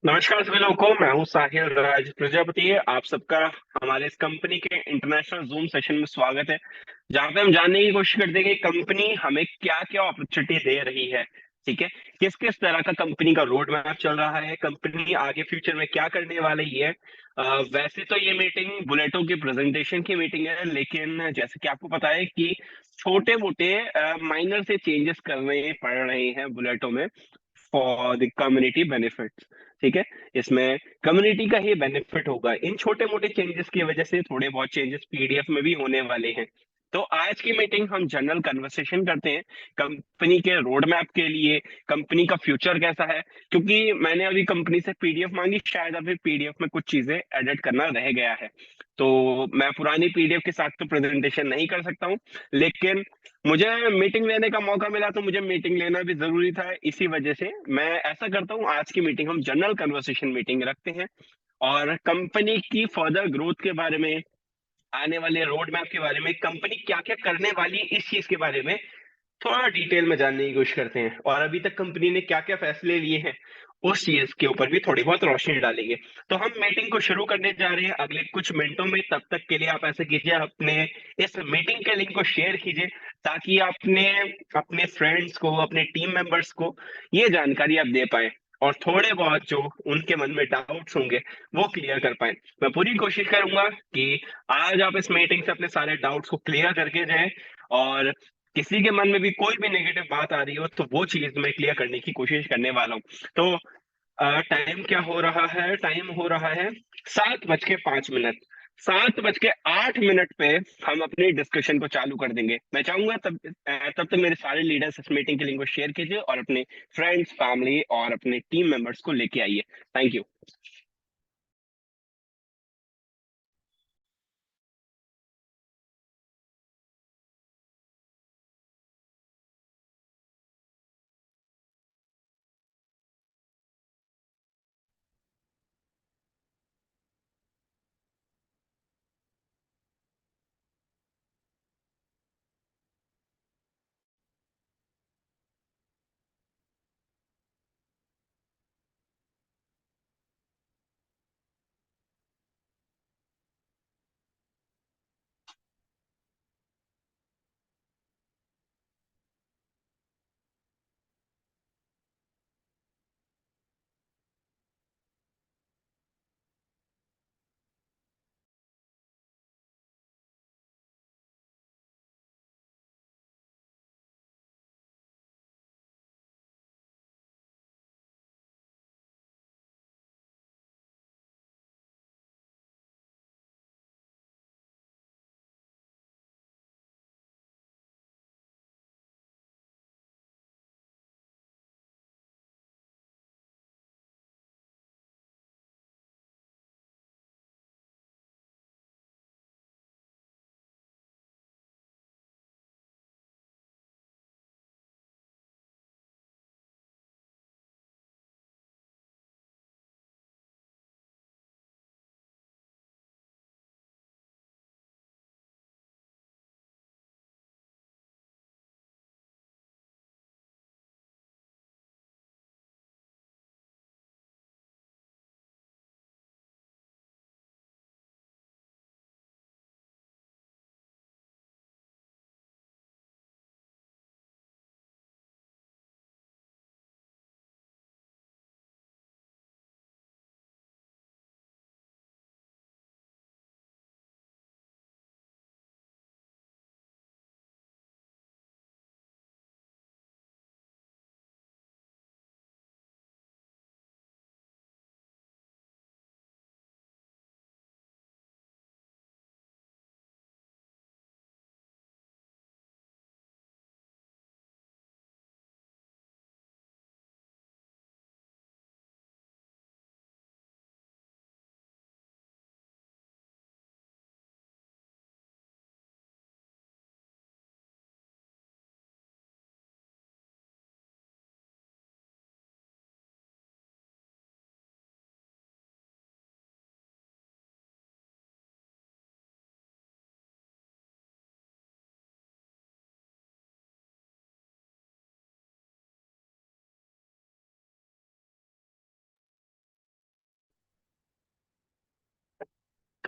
नमस्कार सभी लोगों को। मैं हूं साहिल राज प्रजापति। आप सबका हमारे इस कंपनी के इंटरनेशनल जूम सेशन में स्वागत है, जहां पे हम जानने की कोशिश करते हैं कि कंपनी हमें क्या क्या अपॉर्चुनिटी दे रही है। ठीक है, किस किस तरह का कंपनी का रोड मैप चल रहा है, कंपनी आगे फ्यूचर में क्या करने वाली है। वैसे तो ये मीटिंग बुलेटों की प्रेजेंटेशन की मीटिंग है, लेकिन जैसे कि आपको पता है कि छोटे मोटे माइनर से चेंजेस करने पड़ रहे हैं बुलेटों में फॉर द कम्युनिटी बेनिफिट। ठीक है, इसमें कम्युनिटी का ही बेनिफिट होगा। इन छोटे मोटे चेंजेस की वजह से थोड़े बहुत चेंजेस पीडीएफ में भी होने वाले हैं। तो आज की मीटिंग हम जनरल कन्वर्सेशन करते हैं कंपनी के रोड मैप के लिए, कंपनी का फ्यूचर कैसा है। क्योंकि मैंने अभी कंपनी से पीडीएफ मांगी, शायद अभी पीडीएफ में कुछ चीजें एडिट करना रह गया है। तो मैं पुरानी पीडीएफ के साथ तो प्रेजेंटेशन नहीं कर सकता हूँ, लेकिन मुझे मीटिंग लेने का मौका मिला तो मुझे मीटिंग लेना भी जरूरी था। इसी वजह से मैं ऐसा करता हूँ, आज की मीटिंग हम जनरल कन्वर्सेशन मीटिंग रखते हैं और कंपनी की फर्दर ग्रोथ के बारे में, आने वाले रोड मैप के बारे में, कंपनी क्या क्या करने वाली है इस चीज के बारे में थोड़ा डिटेल में जानने की कोशिश करते हैं, और अभी तक कंपनी ने क्या क्या फैसले लिए हैं उस चीज के ऊपर भी थोड़ी बहुत रोशनी डालेंगे। तो हम मीटिंग को शुरू करने जा रहे हैं अगले कुछ मिनटों में। तब तक के लिए आप ऐसे कीजिए, अपने इस मीटिंग के लिंक को शेयर कीजिए, ताकि अपने अपने फ्रेंड्स को, अपने टीम मेंबर्स को ये जानकारी आप दे पाए, और थोड़े बहुत जो उनके मन में डाउट्स होंगे वो क्लियर कर पाए। मैं पूरी कोशिश करूंगा कि आज आप इस मीटिंग से अपने सारे डाउट्स को क्लियर करके जाएं, और किसी के मन में भी कोई भी नेगेटिव बात आ रही हो तो वो चीज मैं क्लियर करने की कोशिश करने वाला हूँ। तो टाइम क्या हो रहा है? टाइम हो रहा है 7:05। 7:08 पे हम अपनी डिस्कशन को चालू कर देंगे। मैं चाहूंगा तब तक मेरे सारे लीडर्स इस मीटिंग के लिंक को शेयर कीजिए और अपने फ्रेंड्स, फैमिली और अपने टीम मेंबर्स को लेके आइए। Thank you.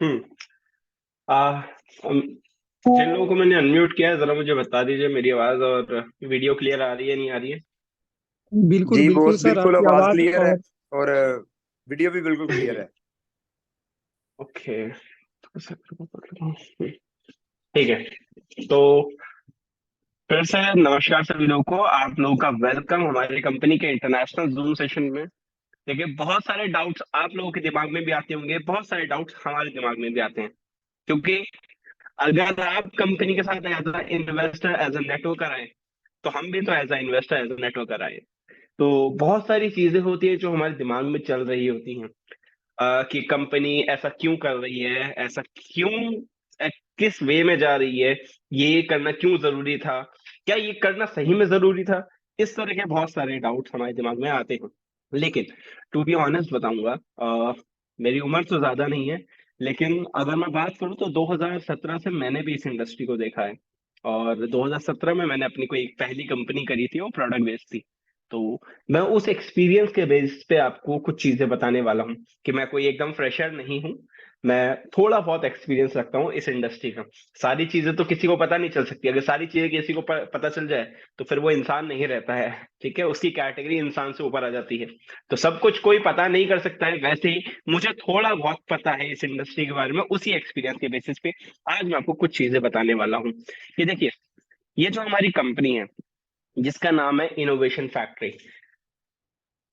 हम्म। आ, हम- जिन लोगों को मैंने अनम्यूट किया है, जरा मुझे बता दीजिए मेरी आवाज और वीडियो क्लियर आ रही है, नहीं आ रही है? बिल्कुल जी बिल्कुल बॉस, सर, बिल्कुल आपकी आवाज आवाज क्लियर है। और और वीडियो भी बिल्कुल क्लियर है। ओके। ठीक है। तो फिर से नमस्कार सभी लोगों को, आप लोगों का वेलकम हमारी कंपनी के इंटरनेशनल जूम सेशन में। देखिए, बहुत सारे डाउट्स आप लोगों के दिमाग में भी आते होंगे, बहुत सारे डाउट्स हमारे दिमाग में भी आते हैं। क्योंकि अगर आप कंपनी के साथ as a investor, as a networker आए, तो हम भी तो as a investor, as a networker आए। तो बहुत सारी चीजें होती है जो हमारे दिमाग में चल रही होती हैं। कि कंपनी ऐसा क्यों कर रही है, ऐसा क्यों, अ, किस वे में जा रही है, ये करना क्यों जरूरी था, क्या ये करना सही में जरूरी था। इस तरह के बहुत सारे डाउट्स हमारे दिमाग में आते हैं। लेकिन टू बी ऑनेस्ट बताऊंगा, मेरी उम्र तो ज्यादा नहीं है, लेकिन अगर मैं बात करूं तो 2017 से मैंने भी इस इंडस्ट्री को देखा है। और 2017 में मैंने अपनी कोई एक पहली कंपनी करी थी, वो प्रोडक्ट बेस्ड थी। तो मैं उस एक्सपीरियंस के बेसिस पे आपको कुछ चीजें बताने वाला हूँ, कि मैं कोई एकदम फ्रेशर नहीं हूँ। मैं थोड़ा बहुत एक्सपीरियंस रखता हूँ इस इंडस्ट्री का। सारी चीजें तो किसी को पता नहीं चल सकती। अगर सारी चीजें किसी को पता चल जाए तो फिर वो इंसान नहीं रहता है। ठीक है, उसकी कैटेगरी इंसान से ऊपर आ जाती है। तो सब कुछ कोई पता नहीं कर सकता है, वैसे ही मुझे थोड़ा बहुत पता है इस इंडस्ट्री के बारे में, उसी एक्सपीरियंस के बेसिस पे आज मैं आपको कुछ चीजें बताने वाला हूँ। कि देखिए, ये जो हमारी कंपनी है, जिसका नाम है इनोवेशन फैक्ट्री,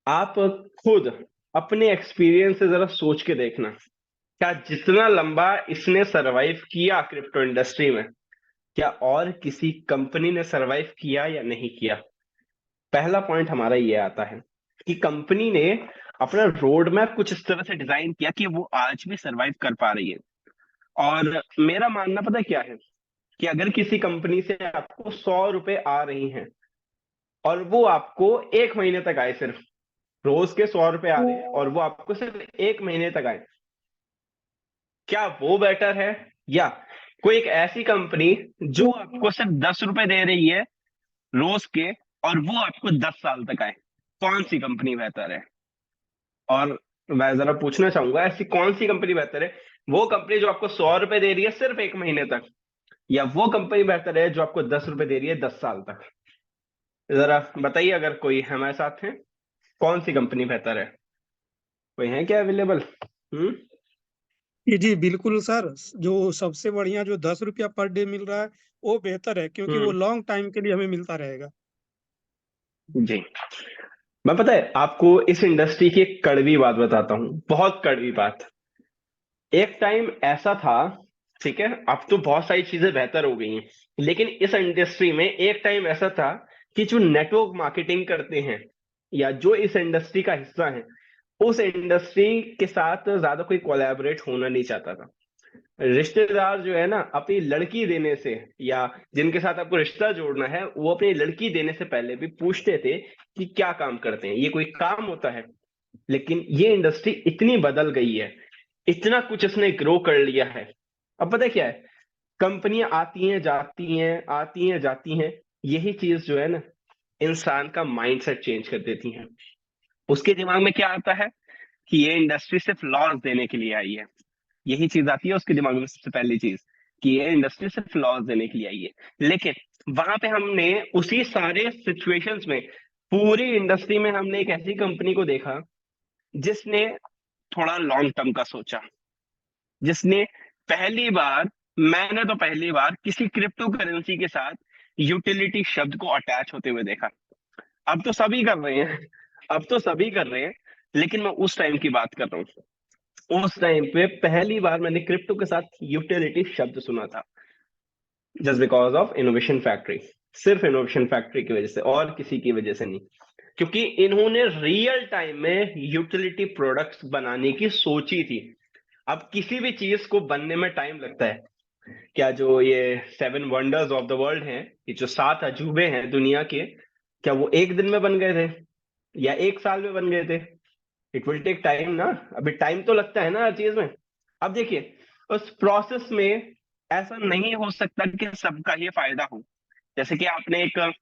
आप खुद अपने एक्सपीरियंस से जरा सोच के देखना, क्या जितना लंबा इसने सरवाइव किया क्रिप्टो इंडस्ट्री में, क्या और किसी कंपनी ने सरवाइव किया या नहीं किया। पहला पॉइंट हमारा ये आता है कि कंपनी ने अपना रोड मैप कुछ इस तरह से डिजाइन किया कि वो आज भी सरवाइव कर पा रही है। और मेरा मानना पता है क्या है, कि अगर किसी कंपनी से आपको 100 रुपए आ रही हैं, और वो आपको एक महीने तक आए, सिर्फ रोज के 100 रुपए आ रहे हैं और वो आपको सिर्फ एक महीने तक आए, क्या वो बेटर है, या कोई एक ऐसी कंपनी जो आपको सिर्फ 10 रुपए दे रही है रोज के, और वो आपको 10 साल तक आए। कौन सी कंपनी बेहतर है? और मैं जरा पूछना चाहूंगा, ऐसी कौन सी कंपनी बेहतर है? वो कंपनी जो आपको 100 रुपए दे रही है सिर्फ एक महीने तक, या वो कंपनी बेहतर है जो आपको 10 रुपए दे रही है 10 साल तक? जरा बताइए, अगर कोई हमारे साथ है, कौन सी कंपनी बेहतर है? कोई है क्या अवेलेबल? हम्म। जी जी बिल्कुल सर। जो सबसे बढ़िया जो 10 रुपया पर डे मिल रहा है वो बेहतर है, क्योंकि वो हम्म। लॉन्ग टाइम के लिए हमें मिलता रहेगा। जी। मैं पता है आपको इस इंडस्ट्री की एक कड़वी बात बताता हूँ, बहुत कड़वी बात। एक टाइम ऐसा था, ठीक है, अब तो बहुत सारी चीजें बेहतर हो गई हैं, लेकिन इस इंडस्ट्री में एक टाइम ऐसा था कि जो नेटवर्क मार्केटिंग करते हैं, या जो इस इंडस्ट्री का हिस्सा है, उस इंडस्ट्री के साथ ज्यादा कोई कोलैबोरेट होना नहीं चाहता था। रिश्तेदार जो है ना, अपनी लड़की देने से, या जिनके साथ आपको रिश्ता जोड़ना है, वो अपनी लड़की देने से पहले भी पूछते थे कि क्या काम करते हैं, ये कोई काम होता है। लेकिन ये इंडस्ट्री इतनी बदल गई है, इतना कुछ इसने ग्रो कर लिया है। अब पता है क्या है, कंपनियां आती हैं जाती हैं, आती हैं जाती हैं, यही चीज जो है ना, इंसान का माइंडसेट चेंज कर देती है। उसके दिमाग में क्या आता है, कि ये इंडस्ट्री सिर्फ लॉस देने के लिए आई है। यही चीज आती है उसके दिमाग में सबसे पहली चीज, कि ये इंडस्ट्री सिर्फ लॉस देने के लिए आई है। लेकिन वहां पे हमने उसी सारे सिचुएशंस में, पूरी इंडस्ट्री में हमने एक ऐसी कंपनी को देखा जिसने थोड़ा लॉन्ग टर्म का सोचा, जिसने पहली बार, मैंने तो पहली बार किसी क्रिप्टो करेंसी के साथ यूटिलिटी शब्द को अटैच होते हुए देखा। अब तो सभी कर रहे हैं, अब तो सभी कर रहे हैं, लेकिन मैं उस टाइम की बात कर रहा हूँ। उस टाइम पे पहली बार मैंने क्रिप्टो के साथ यूटिलिटी शब्द सुना था, just because of innovation factory. सिर्फ इनोवेशन फैक्ट्री की वजह से, और किसी की वजह से नहीं। क्योंकि इन्होंने रियल टाइम में यूटिलिटी प्रोडक्ट्स बनाने की सोची थी। अब किसी भी चीज को बनने में टाइम लगता है। क्या जो ये 7 वंडर्स ऑफ द वर्ल्ड हैं, ये जो 7 अजूबे हैं दुनिया के, क्या वो एक दिन में बन गए थे, या एक साल में बन गए थे? इट विल टेक टाइम ना। अभी टाइम तो लगता है ना हर चीज में। अब देखिए, उस प्रोसेस में ऐसा नहीं हो सकता कि सबका ही फायदा हो। जैसे कि आपने एक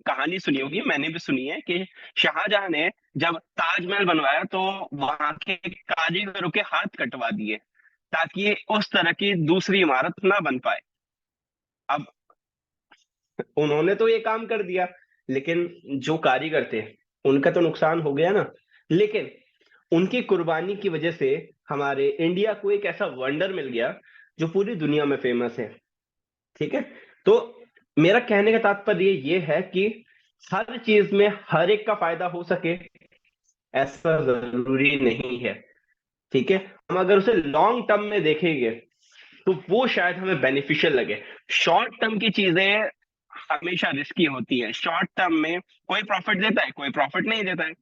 कहानी सुनी होगी, मैंने भी सुनी है, कि शाहजहां ने जब ताजमहल बनवाया तो वहां के कारीगरों के हाथ कटवा दिए। ताकि उस तरह की दूसरी इमारत ना बन पाए। अब उन्होंने तो ये काम कर दिया, लेकिन जो कारीगर थे उनका तो नुकसान हो गया ना। लेकिन उनकी कुर्बानी की वजह से हमारे इंडिया को एक ऐसा वंडर मिल गया जो पूरी दुनिया में फेमस है। ठीक है। तो मेरा कहने का तात्पर्य ये है कि हर चीज में हर एक का फायदा हो सके ऐसा जरूरी नहीं है। ठीक है। हम अगर उसे लॉन्ग टर्म में देखेंगे तो वो शायद हमें बेनिफिशियल लगे। शॉर्ट टर्म की चीजें हमेशा रिस्की होती है। शॉर्ट टर्म में कोई प्रॉफिट देता है, कोई प्रॉफिट नहीं देता है।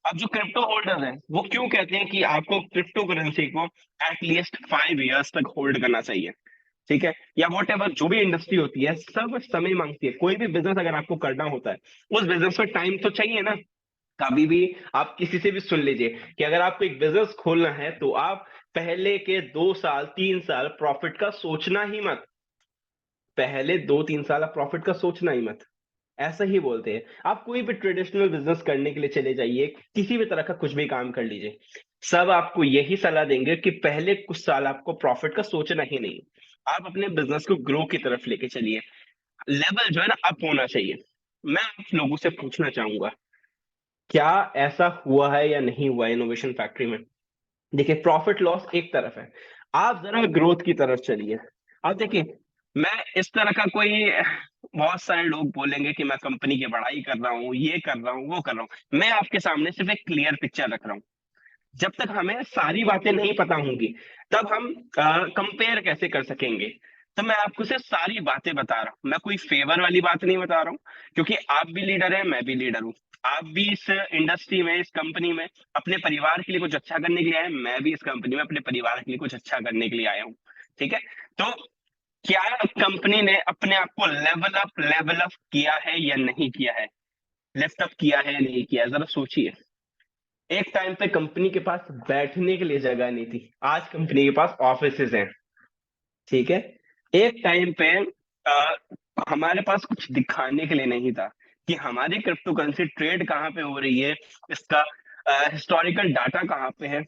अब जो क्रिप्टो होल्डर है वो क्यों कहते हैं कि आपको क्रिप्टो करेंसी को एटलीस्ट 5 इयर्स तक होल्ड करना चाहिए। ठीक है। या वॉट एवर जो भी इंडस्ट्री होती है सब समय मांगती है। कोई भी बिजनेस अगर आपको करना होता है उस बिजनेस में टाइम तो चाहिए ना। कभी भी आप किसी से भी सुन लीजिए कि अगर आपको एक बिजनेस खोलना है तो आप पहले के 2 साल 3 साल प्रॉफिट का सोचना ही मत। पहले 2 3 साल आप प्रॉफिट का सोचना ही मत। ऐसा ही बोलते हैं। आप कोई भी ट्रेडिशनल बिजनेस करने के लिए चले जाइए, किसी भी तरह का कुछ भी काम कर लीजिए, सब आपको यही सलाह देंगे कि पहले कुछ साल आपको प्रॉफिट का सोचना ही नहीं। आप अपने बिजनेस को ग्रो की तरफ लेके चलिए। लेवल जो है ना अप होना चाहिए। मैं आप लोगों से पूछना चाहूंगा, क्या ऐसा हुआ है या नहीं हुआ इनोवेशन फैक्ट्री में? देखिए, प्रॉफिट लॉस एक तरफ है, आप जरा ग्रोथ की तरफ चलिए। अब देखिए, मैं इस तरह का कोई, बहुत सारे लोग बोलेंगे कि मैं कंपनी की बड़ाई कर रहा हूँ, ये कर रहा हूँ, वो कर रहा हूँ। मैं आपके सामने सिर्फ एक क्लियर पिक्चर रख रहा हूँ। जब तक हमें सारी बातें नहीं पता होंगी तब हम कंपेयर कैसे कर सकेंगे। तो मैं आपको सिर्फ सारी बातें बता रहा हूँ, मैं कोई फेवर वाली बात नहीं बता रहा हूँ। क्योंकि आप भी लीडर है, मैं भी लीडर हूँ। आप भी इस इंडस्ट्री में, इस कंपनी में अपने परिवार के लिए कुछ अच्छा करने के लिए आए हैं, मैं भी इस कंपनी में अपने परिवार के लिए कुछ अच्छा करने के लिए आया हूँ। ठीक है। तो क्या कंपनी ने अपने आप को लेवल अप किया है या नहीं किया है, लिफ्ट अप किया है या नहीं किया है, जरा सोचिए। एक टाइम पे कंपनी के पास बैठने के लिए जगह नहीं थी, आज कंपनी के पास ऑफिसेज हैं। ठीक है। एक टाइम पे आ, हमारे पास कुछ दिखाने के लिए नहीं था कि हमारी क्रिप्टो करेंसी ट्रेड कहाँ पे हो रही है, इसका हिस्टोरिकल डाटा कहाँ पे है।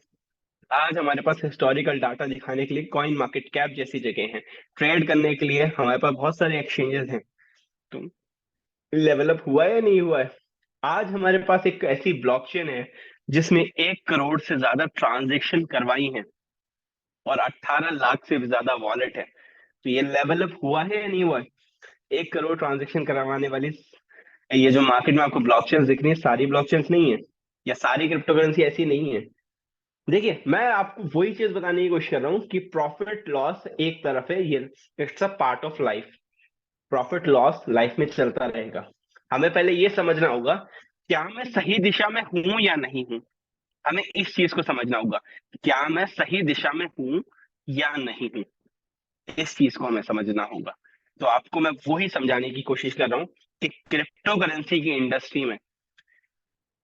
आज हमारे पास हिस्टोरिकल डाटा दिखाने के लिए कॉइन मार्केट कैप जैसी जगह है, ट्रेड करने के लिए हमारे पास बहुत सारे एक्सचेंजेस हैं। तो लेवल अप हुआ है या नहीं हुआ है? आज हमारे पास एक ऐसी ब्लॉकचेन है जिसमें 1 करोड़ से ज्यादा ट्रांजेक्शन करवाई हैं और 18 लाख से भी ज्यादा वॉलेट है। तो ये लेवल अप हुआ है या नहीं हुआ है? 1 करोड़ ट्रांजेक्शन करवाने वाली ये जो मार्केट में आपको ब्लॉकचेन दिख रही है, सारी ब्लॉकचेन नहीं है, या सारी क्रिप्टो करेंसी ऐसी नहीं है। देखिए, मैं आपको वही चीज बताने की कोशिश कर रहा हूँ कि प्रॉफिट लॉस एक तरफ है, ये it's a part of life. Profit loss life में चलता रहेगा। हमें पहले ये समझना होगा, क्या मैं सही दिशा में हूं या नहीं हूं। हमें इस चीज को समझना होगा, क्या मैं सही दिशा में हूं या नहीं हूं। इस चीज को हमें समझना होगा। तो आपको मैं वही समझाने की कोशिश कर रहा हूँ कि क्रिप्टो करेंसी की इंडस्ट्री में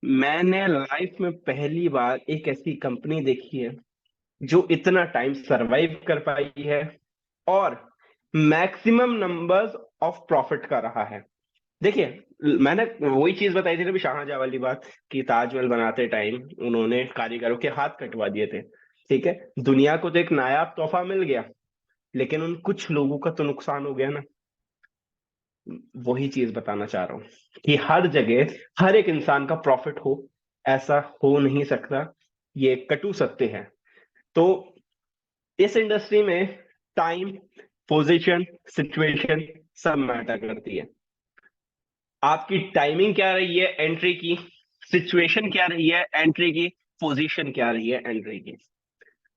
मैंने लाइफ में पहली बार एक ऐसी कंपनी देखी है जो इतना टाइम सरवाइव कर पाई है और मैक्सिमम नंबर्स ऑफ प्रॉफिट का रहा है। देखिए, मैंने वही चीज बताई थी ना अभी, शाहजहां वाली बात, कि ताजमहल बनाते टाइम उन्होंने कारीगरों के हाथ कटवा दिए थे। ठीक है। दुनिया को तो एक नायाब तोहफा मिल गया, लेकिन उन कुछ लोगों का तो नुकसान हो गया ना। वही चीज बताना चाह रहा हूँ कि हर जगह हर एक इंसान का प्रॉफिट हो, ऐसा हो नहीं सकता। ये कटु सत्य है। तो इस इंडस्ट्री में टाइम, पोजीशन, सिचुएशन सब मैटर करती है। आपकी टाइमिंग क्या रही है एंट्री की, सिचुएशन क्या रही है एंट्री की, पोजीशन क्या रही है एंट्री की।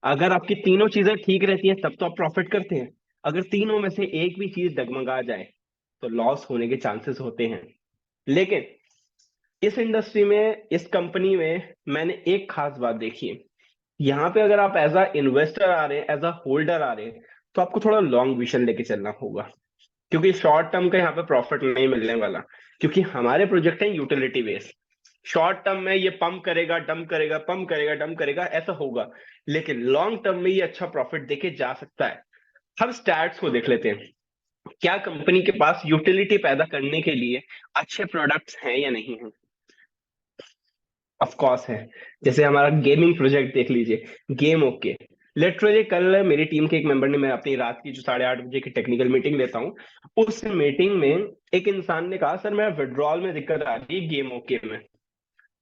अगर आपकी तीनों चीजें ठीक रहती हैं तब तो आप प्रॉफिट करते हैं। अगर तीनों में से एक भी चीज डगमगा जाए तो लॉस होने के चांसेस होते हैं। लेकिन इस इंडस्ट्री में, इस कंपनी में मैंने एक खास बात देखी है। यहाँ पे अगर आप एज अ इन्वेस्टर आ रहे हैं, एज अ होल्डर आ रहे हैं, तो आपको थोड़ा लॉन्ग विजन लेके चलना होगा। क्योंकि शॉर्ट टर्म का यहाँ पे प्रॉफिट नहीं मिलने वाला। क्योंकि हमारे प्रोजेक्ट है यूटिलिटी बेस्ड। शॉर्ट टर्म में ये पंप करेगा, डंप करेगा, पंप करेगा, डंप करेगा, ऐसा होगा। लेकिन लॉन्ग टर्म में ये अच्छा प्रॉफिट देके जा सकता है। हम स्टैट्स को देख लेते हैं, क्या कंपनी के पास यूटिलिटी पैदा करने के लिए अच्छे प्रोडक्ट्स हैं या नहीं है। ऑफ कोर्स है। जैसे हमारा गेमिंग प्रोजेक्ट देख लीजिए, गेम ओके, लिटरली कल मेरी टीम के एक मेंबर ने, मैं अपनी रात की जो 8:30 बजे की टेक्निकल मीटिंग लेता हूँ, उस मीटिंग में एक इंसान ने कहा सर मैं विड्रॉल में दिक्कत आ रही है गेम ओके में।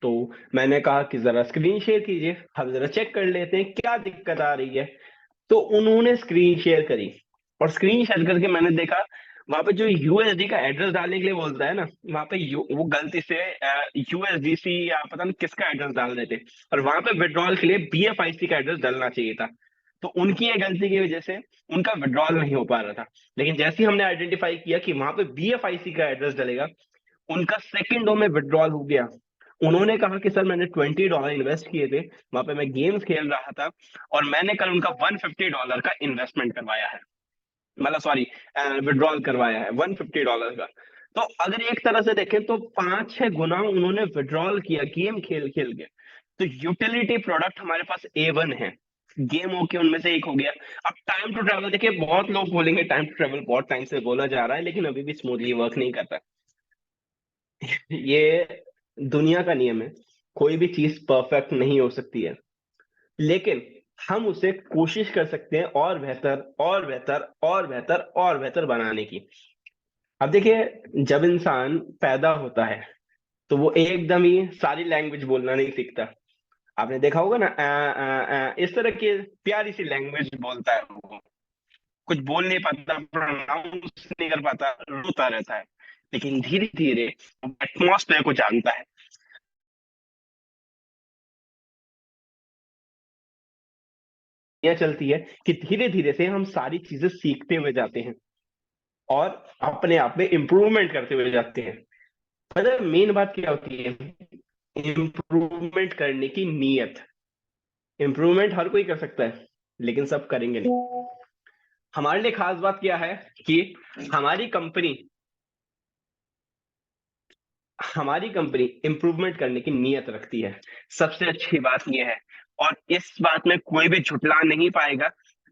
तो मैंने कहा कि जरा स्क्रीन शेयर कीजिए, हम जरा चेक कर लेते हैं क्या दिक्कत आ रही है। तो उन्होंने स्क्रीन शेयर करी, और स्क्रीन शेयर करके मैंने देखा वहां पे जो यूएसडी का एड्रेस डालने के लिए बोलता है ना, वहां पे वो गलती से यूएसडीसी या पता नहीं किसका एड्रेस डाल देते, और वहां पे विड्रॉल के लिए बीएफआईसी का एड्रेस डालना चाहिए था। तो उनकी ये गलती की वजह से उनका विड्रॉल नहीं हो पा रहा था। लेकिन जैसे ही हमने आइडेंटिफाई किया कि वहां पे बीएफआईसी का एड्रेस डलेगा, उनका सेकंडों में विड्रॉल हो गया। उन्होंने कहा कि सर मैंने $20 इन्वेस्ट किए थे, वहां पे मैं गेम्स खेल रहा था, और मैंने कल उनका $150 का इन्वेस्टमेंट करवाया है, मतलब सॉरी विड्रॉल करवाया है $150 का। तो अगर एक तरह से देखें तो 5-6 गुना उन्होंने विड्रॉल किया गेम खेल खेल के। तो यूटिलिटी प्रोडक्ट हमारे पास A1 है, गेम ओके उनमें से एक हो गया। अब टाइम टू ट्रैवल देखिए, बहुत लोग बोलेंगे टाइम टू ट्रैवल बहुत टाइम से बोला जा रहा है, लेकिन अभी भी स्मूथली वर्क नहीं करता। ये दुनिया का नियम है, कोई भी चीज परफेक्ट नहीं हो सकती है, लेकिन हम उसे कोशिश कर सकते हैं और बेहतर और बेहतर और बेहतर और बेहतर बनाने की। अब देखिए, जब इंसान पैदा होता है तो वो एकदम ही सारी लैंग्वेज बोलना नहीं सीखता। आपने देखा होगा ना, इस तरह की प्यारी सी लैंग्वेज बोलता है वो, कुछ बोल नहीं पाता, प्रोनाउंस नहीं कर पाता, रोता रहता है। लेकिन धीरे धीरे एटमॉस्फेयर को जानता है। यह चलती है कि धीरे धीरे से हम सारी चीजें सीखते हुए जाते हैं और अपने आप में इम्प्रूवमेंट करते हुए जाते हैं। मतलब मेन बात क्या होती है, इम्प्रूवमेंट करने की नीयत। इम्प्रूवमेंट हर कोई कर सकता है, लेकिन सब करेंगे नहीं। हमारे लिए खास बात क्या है कि हमारी कंपनी हमारी कंपनी इम्प्रूवमेंट करने की नीयत रखती है। सबसे अच्छी बात यह है, और इस बात में कोई भी झुटला नहीं पाएगा,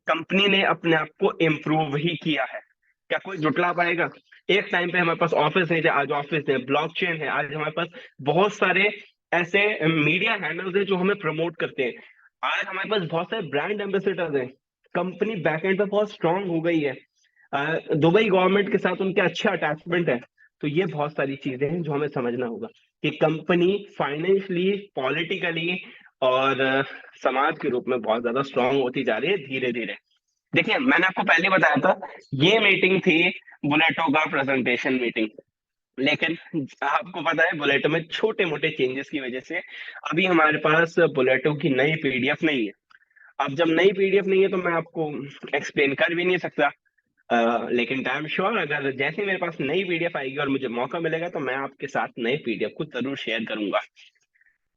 कंपनी ने अपने आप को इम्प्रूव ही किया है। क्या कोई झुटला पाएगा? एक टाइम पे हमारे पास ऑफिस नहीं थे, आज ऑफिस है, ब्लॉकचेन है, आज हमारे पास बहुत सारे ऐसे मीडिया हैंडल्स हैं जो हमें प्रमोट करते हैं। आज हमारे पास बहुत सारे ब्रांड एम्बेसडर्स हैं। कंपनी बैकएंड पे बहुत स्ट्रांग हो गई है। दुबई गवर्नमेंट के साथ उनके अच्छे अटैचमेंट है। तो ये बहुत सारी चीजें हैं जो हमें समझना होगा कि कंपनी फाइनेंशियली, पॉलिटिकली और समाज के रूप में बहुत ज्यादा स्ट्रांग होती जा रही है धीरे धीरे। देखिए, मैंने आपको पहले बताया था ये मीटिंग थी बुलेटो का प्रेजेंटेशन मीटिंग, लेकिन आपको पता है बुलेटो में छोटे मोटे चेंजेस की वजह से अभी हमारे पास बुलेटो की नई पीडीएफ नहीं है। अब जब नई पीडीएफ नहीं है तो मैं आपको एक्सप्लेन कर भी नहीं सकता। लेकिन टाइम श्योर, अगर जैसे ही मेरे पास नई पीडीएफ आएगी और मुझे मौका मिलेगा तो मैं आपके साथ नई पीडीएफ को जरूर शेयर करूंगा।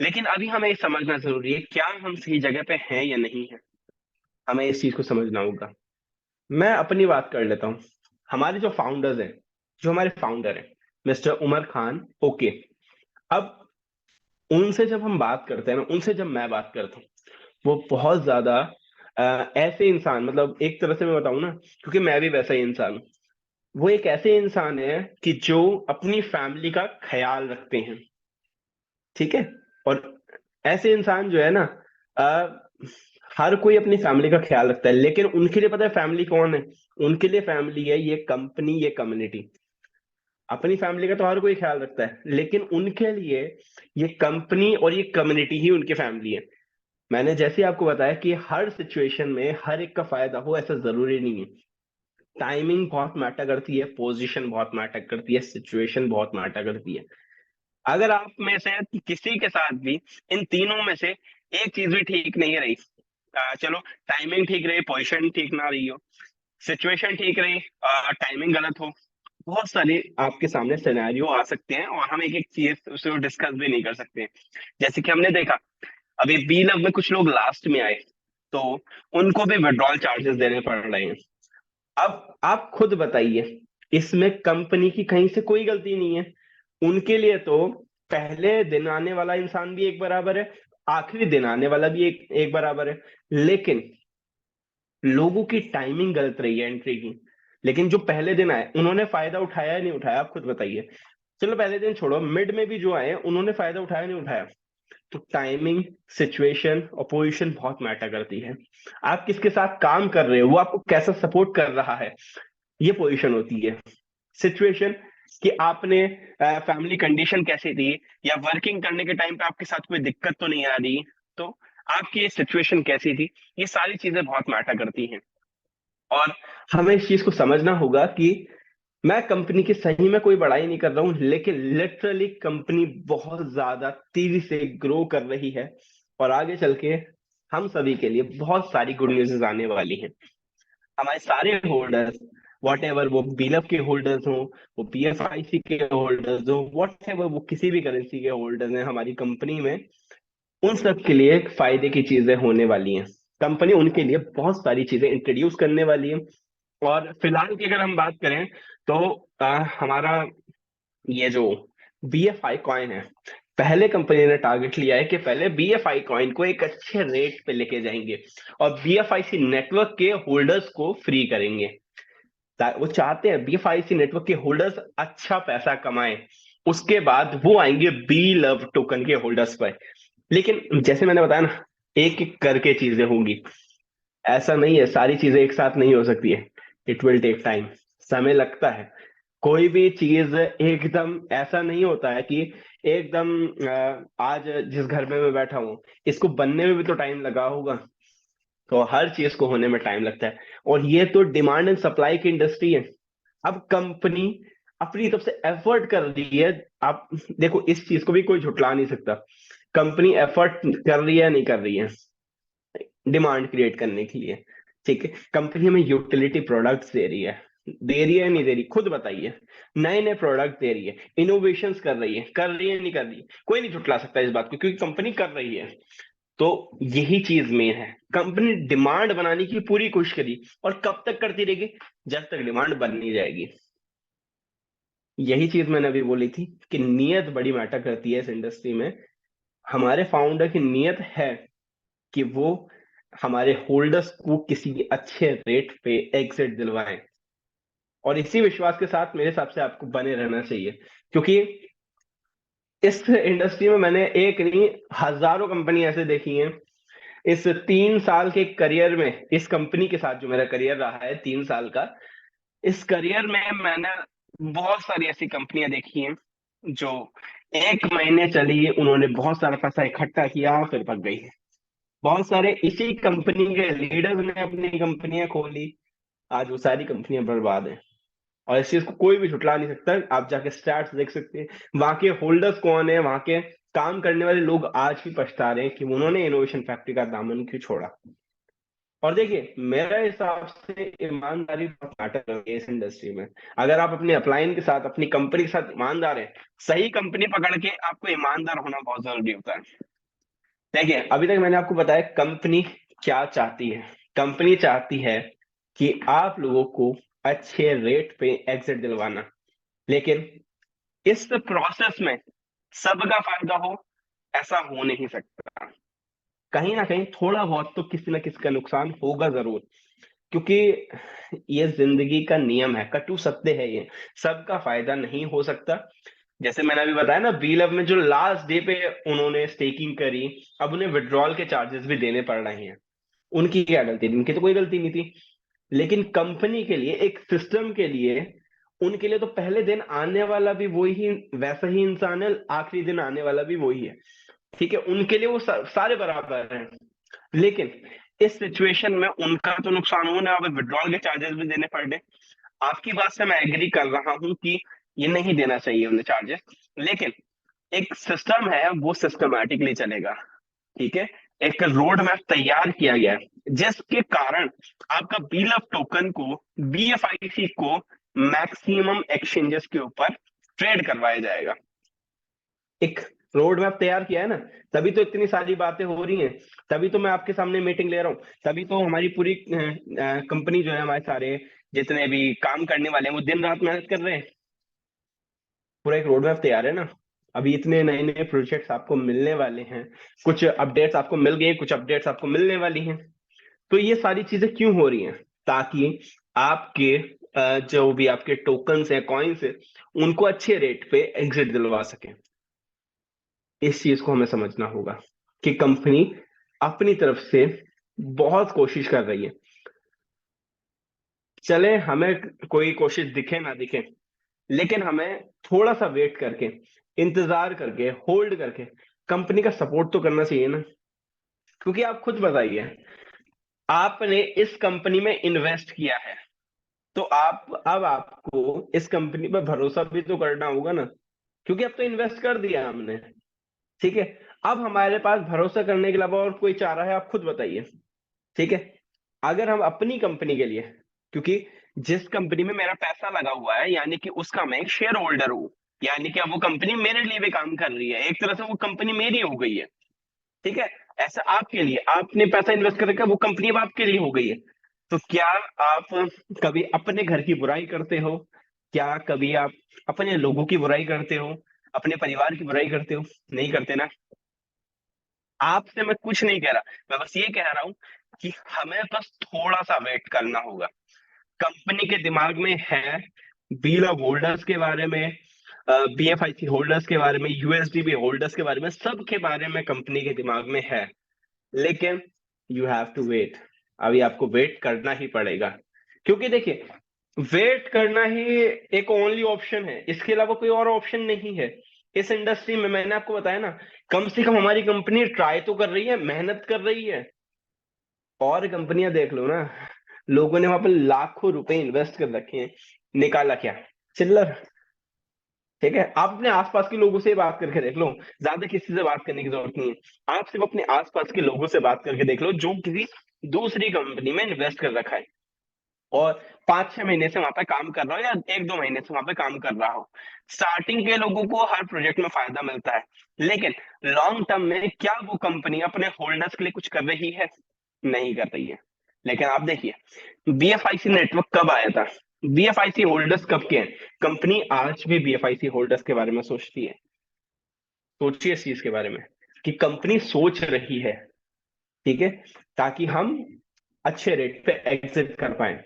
लेकिन अभी हमें ये समझना जरूरी है, क्या हम सही जगह पे हैं या नहीं है, हमें इस चीज को समझना होगा। मैं अपनी बात कर लेता हूँ। हमारे जो फाउंडर्स हैं, जो हमारे फाउंडर हैं, मिस्टर उमर खान, ओके। अब उनसे जब हम बात करते हैं ना, उनसे जब मैं बात करता हूँ, वो बहुत ज्यादा ऐसे इंसान, मतलब एक तरह से मैं बताऊं ना, क्योंकि मैं भी वैसा ही इंसान हूँ। वो एक ऐसे इंसान है कि जो अपनी फैमिली का ख्याल रखते हैं, ठीक है। और ऐसे इंसान जो है ना, अ, हर कोई अपनी फैमिली का ख्याल रखता है, लेकिन उनके लिए पता है फैमिली कौन है? उनके लिए फैमिली है ये कंपनी, ये कम्युनिटी। अपनी फैमिली का तो हर कोई ख्याल रखता है, लेकिन उनके लिए ये कंपनी और ये कम्युनिटी ही उनकी फैमिली है। मैंने जैसे ही आपको बताया कि हर सिचुएशन में हर एक का फायदा हो, ऐसा जरूरी नहीं है। टाइमिंग बहुत मैटर करती है, पोजीशन बहुत मैटर करती है, सिचुएशन बहुत मैटर करती है। अगर आप में से किसी के साथ भी इन तीनों में से एक चीज भी ठीक नहीं रही, चलो टाइमिंग ठीक रही, पोजीशन ठीक ना रही हो, सिचुएशन ठीक रही, टाइमिंग गलत हो, बहुत सारे आपके सामने सिनेरियो आ सकते हैं और हम एक एक चीज उसे डिस्कस भी नहीं कर सकते। जैसे कि हमने देखा अभी बी लव में कुछ लोग लास्ट में आए, तो उनको भी विड्रॉल चार्जेस देने पड़ रहे हैं। अब आप खुद बताइए, इसमें कंपनी की कहीं से कोई गलती नहीं है। उनके लिए तो पहले दिन आने वाला इंसान भी एक बराबर है, आखिरी दिन आने वाला भी एक बराबर है। लेकिन लोगों की टाइमिंग गलत रही है एंट्री की। लेकिन जो पहले दिन आए उन्होंने फायदा उठाया या नहीं उठाया, आप खुद बताइए। चलो पहले दिन छोड़ो, मिड में भी जो आए उन्होंने फायदा उठाया नहीं उठाया? तो टाइमिंग, सिचुएशन और पोजीशन बहुत मैटर करती है। आप किसके साथ काम कर रहे हो, वो आपको कैसा सपोर्ट कर रहा है, ये पोजीशन होती है। सिचुएशन कि आपने फैमिली कंडीशन कैसी थी, या वर्किंग करने के टाइम पे आपके साथ कोई दिक्कत तो नहीं आ रही, तो आपकी सिचुएशन कैसी थी, ये सारी चीजें बहुत मैटर करती हैं। और हमें इस चीज को समझना होगा कि मैं कंपनी की सही में कोई बड़ाई नहीं कर रहा हूं, लेकिन लिटरली कंपनी बहुत ज्यादा तेजी से ग्रो कर रही है, और आगे चल के हम सभी के लिए बहुत सारी गुड न्यूज़ आने वाली हैं। हमारे सारे होल्डर्स, वॉट एवर वो बीलफ के होल्डर्स हो, वो पीएफआईसी के होल्डर्स हो, वॉट एवर वो किसी भी करेंसी के होल्डर्स हैं हमारी कंपनी में, उन सब के लिए फायदे की चीजें होने वाली हैं। कंपनी उनके लिए बहुत सारी चीजें इंट्रोड्यूस करने वाली है। और फिलहाल की अगर हम बात करें तो हमारा ये जो बीएफआई कॉइन है, पहले कंपनी ने टारगेट लिया है कि पहले बीएफआई कॉइन को एक अच्छे रेट पे लेके जाएंगे और बीएफआईसी नेटवर्क के होल्डर्स को फ्री करेंगे। वो चाहते हैं बीएफआईसी नेटवर्क के होल्डर्स अच्छा पैसा कमाएं, उसके बाद वो आएंगे बी लव टोकन के होल्डर्स पर। लेकिन जैसे मैंने बताया ना, एक एक करके चीजें होंगी, ऐसा नहीं है सारी चीजें एक साथ नहीं हो सकती है। इट विल टेक टाइम, समय लगता है। कोई भी चीज एकदम ऐसा नहीं होता है कि एकदम आज जिस घर में मैं बैठा हूं, इसको बनने में भी तो टाइम लगा होगा। तो हर चीज को होने में टाइम लगता है, और ये तो डिमांड एंड सप्लाई की इंडस्ट्री है। अब कंपनी अपनी तरफ से एफर्ट कर रही है। आप देखो, इस चीज को भी कोई झुटला नहीं सकता, कंपनी एफर्ट कर रही है नहीं कर रही है डिमांड क्रिएट करने के लिए। ठीक है, कंपनी हमें यूटिलिटी प्रोडक्ट्स दे रही है नहीं दे रही, खुद बताइए। नए नए प्रोडक्ट दे रही है, इनोवेशंस कर रही है नहीं कर रही है, कोई नहीं झुटला सकता इस बात को, क्योंकि कंपनी कर रही है। तो यही चीज मेन है, कंपनी डिमांड बनाने की पूरी कोशिश करी, और कब तक करती रहेगी, जब तक डिमांड बन नहीं जाएगी। यही चीज मैंने अभी बोली थी कि नीयत बड़ी मैटर करती है इस इंडस्ट्री में। हमारे फाउंडर की नीयत है कि वो हमारे होल्डर्स को किसी अच्छे रेट पे एग्जिट दिलवाएं, और इसी विश्वास के साथ मेरे हिसाब से आपको बने रहना चाहिए। क्योंकि इस इंडस्ट्री में मैंने एक नहीं, हजारों कंपनी ऐसे देखी हैं। इस 3 साल के करियर में, इस कंपनी के साथ जो मेरा करियर रहा है 3 साल का, इस करियर में मैंने बहुत सारी ऐसी कंपनियां देखी हैं जो 1 महीने चली, उन्होंने बहुत सारा पैसा इकट्ठा किया, फिर भाग गई। बहुत सारे इसी कंपनी के लीडर्स ने अपनी कंपनियां खोली, आज वो सारी कंपनियां बर्बाद हैं। और इस चीज को कोई भी झुटला नहीं सकता, आप जाके स्टैट्स देख सकते हैं, वहां के होल्डर्स कौन है, वहां के काम करने वाले लोग आज भी पछता रहे हैं कि उन्होंने इनोवेशन फैक्ट्री का दामन क्यों छोड़ा। और देखिए, मेरे हिसाब से ईमानदारी बहुत मैटर करती है इस इंडस्ट्री में। अगर आप अपने अपलाइन के साथ, अपनी कंपनी के साथ ईमानदार हैं, सही कंपनी पकड़ के आपको ईमानदार होना बहुत जरूरी होता है। देखिए, अभी तक मैंने आपको बताया कंपनी क्या चाहती है। कंपनी चाहती है कि आप लोगों को अच्छे रेट पे एग्जिट दिलवाना, लेकिन इस प्रोसेस में सबका फायदा हो, ऐसा हो नहीं सकता। कहीं ना कहीं थोड़ा बहुत तो किसी ना किसी का नुकसान होगा जरूर, क्योंकि ये जिंदगी का नियम है, कटु सत्य है ये। सबका फायदा नहीं हो सकता। जैसे मैंने अभी बताया ना, बी लव में जो लास्ट डे पे उन्होंने स्टेकिंग करी, अब उन्हें विड्रॉल के चार्जेस भी देने पड़ रहे हैं। उनकी क्या गलती थी? उनकी तो कोई गलती नहीं थी। लेकिन कंपनी के लिए, एक सिस्टम के लिए, उनके लिए तो पहले दिन आने वाला भी वही, वैसा ही इंसान है, आखिरी दिन आने वाला भी वही है। ठीक है, उनके लिए वो सारे बराबर हैं। लेकिन इस सिचुएशन में उनका तो नुकसान हो ना, अब विड्रॉल के चार्जेस भी देने पड़ रहे। आपकी बात से मैं एग्री कर रहा हूं कि ये नहीं देना चाहिए उन्हें चार्जेस, लेकिन एक सिस्टम है, वो सिस्टमैटिकली चलेगा। ठीक है, एक रोड मैप तैयार किया गया है, जिसके कारण आपका बील ऑफ टोकन को, बीएफआईसी को मैक्सिमम एक्सचेंजेस के ऊपर ट्रेड करवाया जाएगा। एक रोड मैप तैयार किया है ना, तभी तो इतनी सारी बातें हो रही हैं, तभी तो मैं आपके सामने मीटिंग ले रहा हूँ, तभी तो हमारी पूरी कंपनी जो है, हमारे सारे जितने भी काम करने वाले हैं, वो दिन रात मेहनत कर रहे हैं। पूरा एक रोड मैप तैयार है ना। अभी इतने नए नए प्रोजेक्ट्स आपको मिलने वाले हैं, कुछ अपडेट्स आपको मिल गए, कुछ अपडेट्स आपको मिलने वाली हैं। तो ये सारी चीजें क्यों हो रही हैं? ताकि आपके जो भी आपके टोकन्स है, कॉइन्स है, उनको अच्छे रेट पे एग्जिट दिलवा सके। इस चीज को हमें समझना होगा कि कंपनी अपनी तरफ से बहुत कोशिश कर रही है। चले हमें कोई कोशिश दिखे ना दिखे, लेकिन हमें थोड़ा सा वेट करके, इंतजार करके, होल्ड करके कंपनी का सपोर्ट तो करना चाहिए ना। क्योंकि आप खुद बताइए, आपने इस कंपनी में इन्वेस्ट किया है, तो अब आपको इस कंपनी पर भरोसा भी तो करना होगा ना। क्योंकि अब तो इन्वेस्ट कर दिया हमने, ठीक है। अब हमारे पास भरोसा करने के अलावा और कोई चारा है? आप खुद बताइए, ठीक है। अगर हम अपनी कंपनी के लिए, क्योंकि जिस कंपनी में मेरा पैसा लगा हुआ है, यानी कि उसका मैं एक शेयर होल्डर हूं, यानी कि अब वो कंपनी मेरे लिए भी काम कर रही है, एक तरह से वो कंपनी मेरी हो गई है, ठीक है। ऐसा आपके लिए, आपने पैसा इन्वेस्ट कर रखा है, वो कंपनी अब आपके लिए हो गई है। तो क्या आप कभी अपने घर की बुराई करते हो? क्या कभी आप अपने लोगों की बुराई करते हो? अपने परिवार की बुराई करते हो? नहीं करते ना। आपसे मैं कुछ नहीं कह रहा, मैं बस ये कह रहा हूं कि हमें बस थोड़ा सा वेट करना होगा। कंपनी के दिमाग में है बिल ऑफ होल्डर्स के बारे में, बीएफआईसी होल्डर्स के बारे में, यूएसडीबी होल्डर्स के बारे में, सब के बारे में कंपनी के दिमाग में है। लेकिन यू हैव टू वेट। अभी आपको वेट करना ही पड़ेगा, क्योंकि देखिए, वेट करना ही एक ओनली ऑप्शन है, इसके अलावा कोई और ऑप्शन नहीं है इस इंडस्ट्री में। मैंने आपको बताया ना, कम से कम हमारी कंपनी ट्राई तो कर रही है, मेहनत कर रही है। और कंपनियां देख लो ना, लोगों ने वहां पर लाखों रुपए इन्वेस्ट कर रखे हैं, निकाला क्या? चिल्लर। ठीक है, आप अपने आसपास के लोगों से बात करके देख लो, ज्यादा किसी से बात करने की जरूरत नहीं है। आप सिर्फ अपने आसपास के लोगों से बात करके देख लो जो किसी दूसरी कंपनी में इन्वेस्ट कर रखा है, और 5-6 महीने से वहां पे काम कर रहा हो, या 1-2 महीने से वहां पे काम कर रहा हो। स्टार्टिंग के लोगों को हर प्रोजेक्ट में फायदा मिलता है, लेकिन लॉन्ग टर्म में क्या वो कंपनी अपने होल्डर्स के लिए कुछ कर रही है? नहीं कर रही है। लेकिन आप देखिए, बीएफआईसी नेटवर्क कब आया था? बीएफआईसी होल्डर्स कब के हैं? कंपनी आज भी बीएफआईसी होल्डर्स के बारे में सोचती है। सोचिए इस चीज के बारे में कि कंपनी सोच रही है, ठीक है, ताकि हम अच्छे रेट पे एग्जिट कर पाए।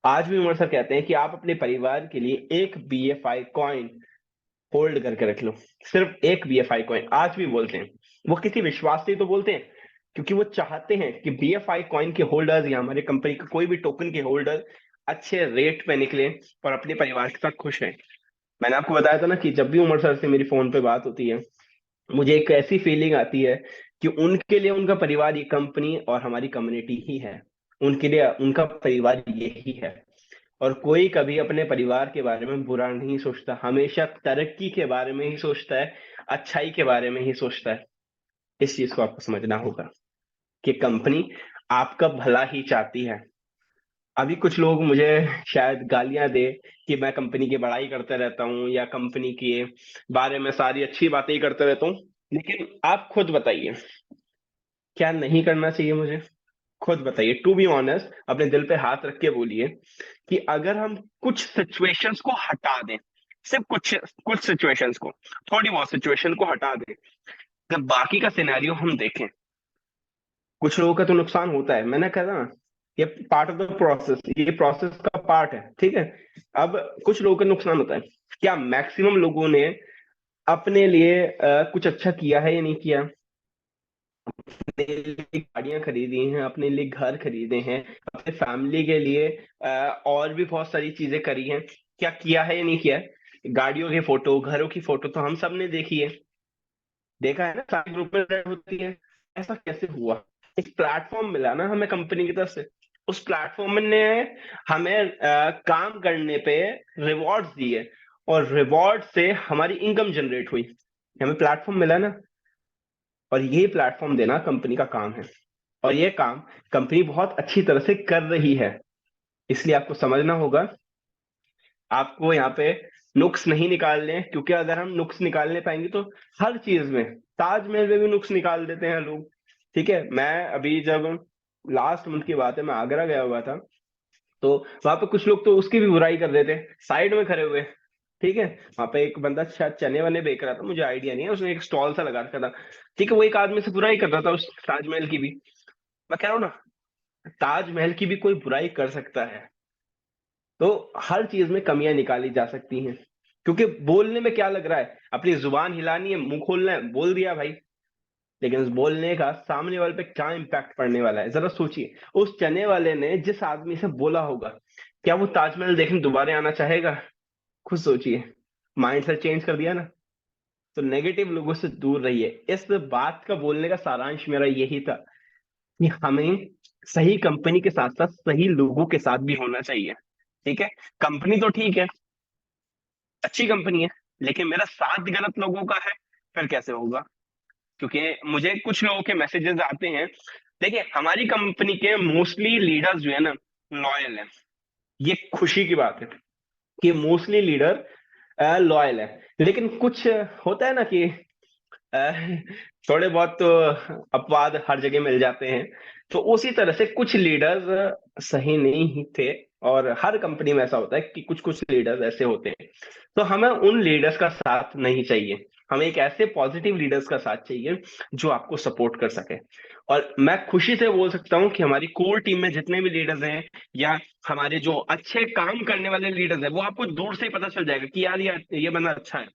आज भी उमर सर कहते हैं कि आप अपने परिवार के लिए एक बीएफआई कॉइन होल्ड करके रख लो। सिर्फ एक बीएफआई कॉइन, आज भी बोलते हैं। वो किसी विश्वास से ही तो बोलते हैं, क्योंकि वो चाहते हैं कि बीएफआई कॉइन के होल्डर्स या हमारे कंपनी का कोई भी टोकन के होल्डर अच्छे रेट पे निकले और अपने परिवार के साथ खुश हैं। मैंने आपको बताया था ना कि जब भी उमर सर से मेरी फोन पे बात होती है, मुझे एक ऐसी फीलिंग आती है कि उनके लिए उनका परिवार ये कंपनी और हमारी कम्युनिटी ही है। उनके लिए उनका परिवार यही है। और कोई कभी अपने परिवार के बारे में बुरा नहीं सोचता, हमेशा तरक्की के बारे में ही सोचता है, अच्छाई के बारे में ही सोचता है। इस चीज को आपको समझना होगा कि कंपनी आपका भला ही चाहती है। अभी कुछ लोग मुझे शायद गालियां दे कि मैं कंपनी की बड़ाई करते रहता हूँ, या कंपनी के बारे में सारी अच्छी बातें ही करते रहता हूँ, लेकिन आप खुद बताइए, क्या नहीं करना चाहिए मुझे? खुद बताइए, टू बी ऑनेस्ट, अपने दिल पे हाथ रख के बोलिए कि अगर हम कुछ सिचुएशंस को हटा दें, सिर्फ कुछ कुछ सिचुएशंस को, थोड़ी बहुत सिचुएशन को हटा दें, जब बाकी का सिनेरियो हम देखें, कुछ लोगों का तो नुकसान होता है, मैंने कहा ना, ये पार्ट ऑफ द प्रोसेस, ये प्रोसेस का पार्ट है, ठीक है। अब कुछ लोगों का नुकसान होता है, क्या मैक्सिमम लोगों ने अपने लिए कुछ अच्छा किया है या नहीं किया? अपने लिए गाड़ियां खरीदी हैं, अपने लिए घर खरीदे हैं, अपने फैमिली के लिए और भी बहुत सारी चीजें करी हैं। क्या किया है या नहीं किया है? गाड़ियों की फोटो, घरों की फोटो तो हम सब ने देखी है, देखा है ना, सारे ग्रुप में शेयर होती है। ऐसा कैसे हुआ? एक प्लेटफॉर्म मिला ना हमें कंपनी की तरफ से, उस प्लेटफॉर्म ने हमें काम करने पे रिवॉर्ड्स दिए, और रिवॉर्ड से हमारी इनकम जनरेट हुई, हमें प्लेटफॉर्म मिला ना। और ये प्लेटफॉर्म देना कंपनी का काम है, और ये काम कंपनी बहुत अच्छी तरह से कर रही है। इसलिए आपको समझना होगा, आपको यहाँ पे नुक्स नहीं निकालने, क्योंकि अगर हम नुक्स निकालने पाएंगे तो हर चीज में, ताजमहल में भी नुक्स निकाल देते हैं लोग, ठीक है। मैं अभी जब लास्ट मंथ की बात है, मैं आगरा गया हुआ था, तो वहां पे कुछ लोग तो उसकी भी बुराई कर रहे थे, साइड में खड़े हुए, ठीक है। वहां पे एक बंदा शायद चने वने बेच रहा था, मुझे आइडिया नहीं है, उसने एक स्टॉल सा लगा रखा था, ठीक है। वो एक आदमी से बुराई कर रहा था उस ताजमहल की भी। मैं कह रहा हूँ ना, ताजमहल की भी कोई बुराई कर सकता है, तो हर चीज में कमियां निकाली जा सकती हैं। क्योंकि बोलने में क्या लग रहा है, अपनी जुबान हिलानी है, मुंह खोलना है, बोल दिया भाई। लेकिन उस बोलने का सामने वाले पे क्या इम्पैक्ट पड़ने वाला है, जरा सोचिए। उस चने वाले ने जिस आदमी से बोला होगा, क्या वो ताजमहल देखने दोबारा आना चाहेगा? खुद सोचिए। माइंड से चेंज कर दिया ना। तो नेगेटिव लोगों से दूर रहिए। इस बात का बोलने का सारांश मेरा यही था कि हमें सही कंपनी के साथ साथ सही लोगों के साथ भी होना चाहिए। ठीक है, कंपनी तो ठीक है, अच्छी कंपनी है, लेकिन मेरा साथ गलत लोगों का है, फिर कैसे होगा? क्योंकि मुझे कुछ लोगों के मैसेजेस आते हैं। देखिए, हमारी कंपनी के मोस्टली लीडर्स जो है ना, लॉयल है। ये खुशी की बात है कि मोस्टली लीडर लॉयल है। लेकिन कुछ होता है ना कि अ, थोड़े बहुत तो अपवाद हर जगह मिल जाते हैं। तो उसी तरह से कुछ लीडर्स सही नहीं ही थे। और हर कंपनी में ऐसा होता है कि कुछ कुछ लीडर्स ऐसे होते हैं। तो हमें उन लीडर्स का साथ नहीं चाहिए। हमें एक ऐसे पॉजिटिव लीडर्स का साथ चाहिए जो आपको सपोर्ट कर सके। और मैं खुशी से बोल सकता हूँ कि हमारी कोर टीम में जितने भी लीडर्स हैं, या हमारे जो अच्छे काम करने वाले लीडर्स हैं, वो आपको दूर से ही पता चल जाएगा कि यार ये बंदा अच्छा है।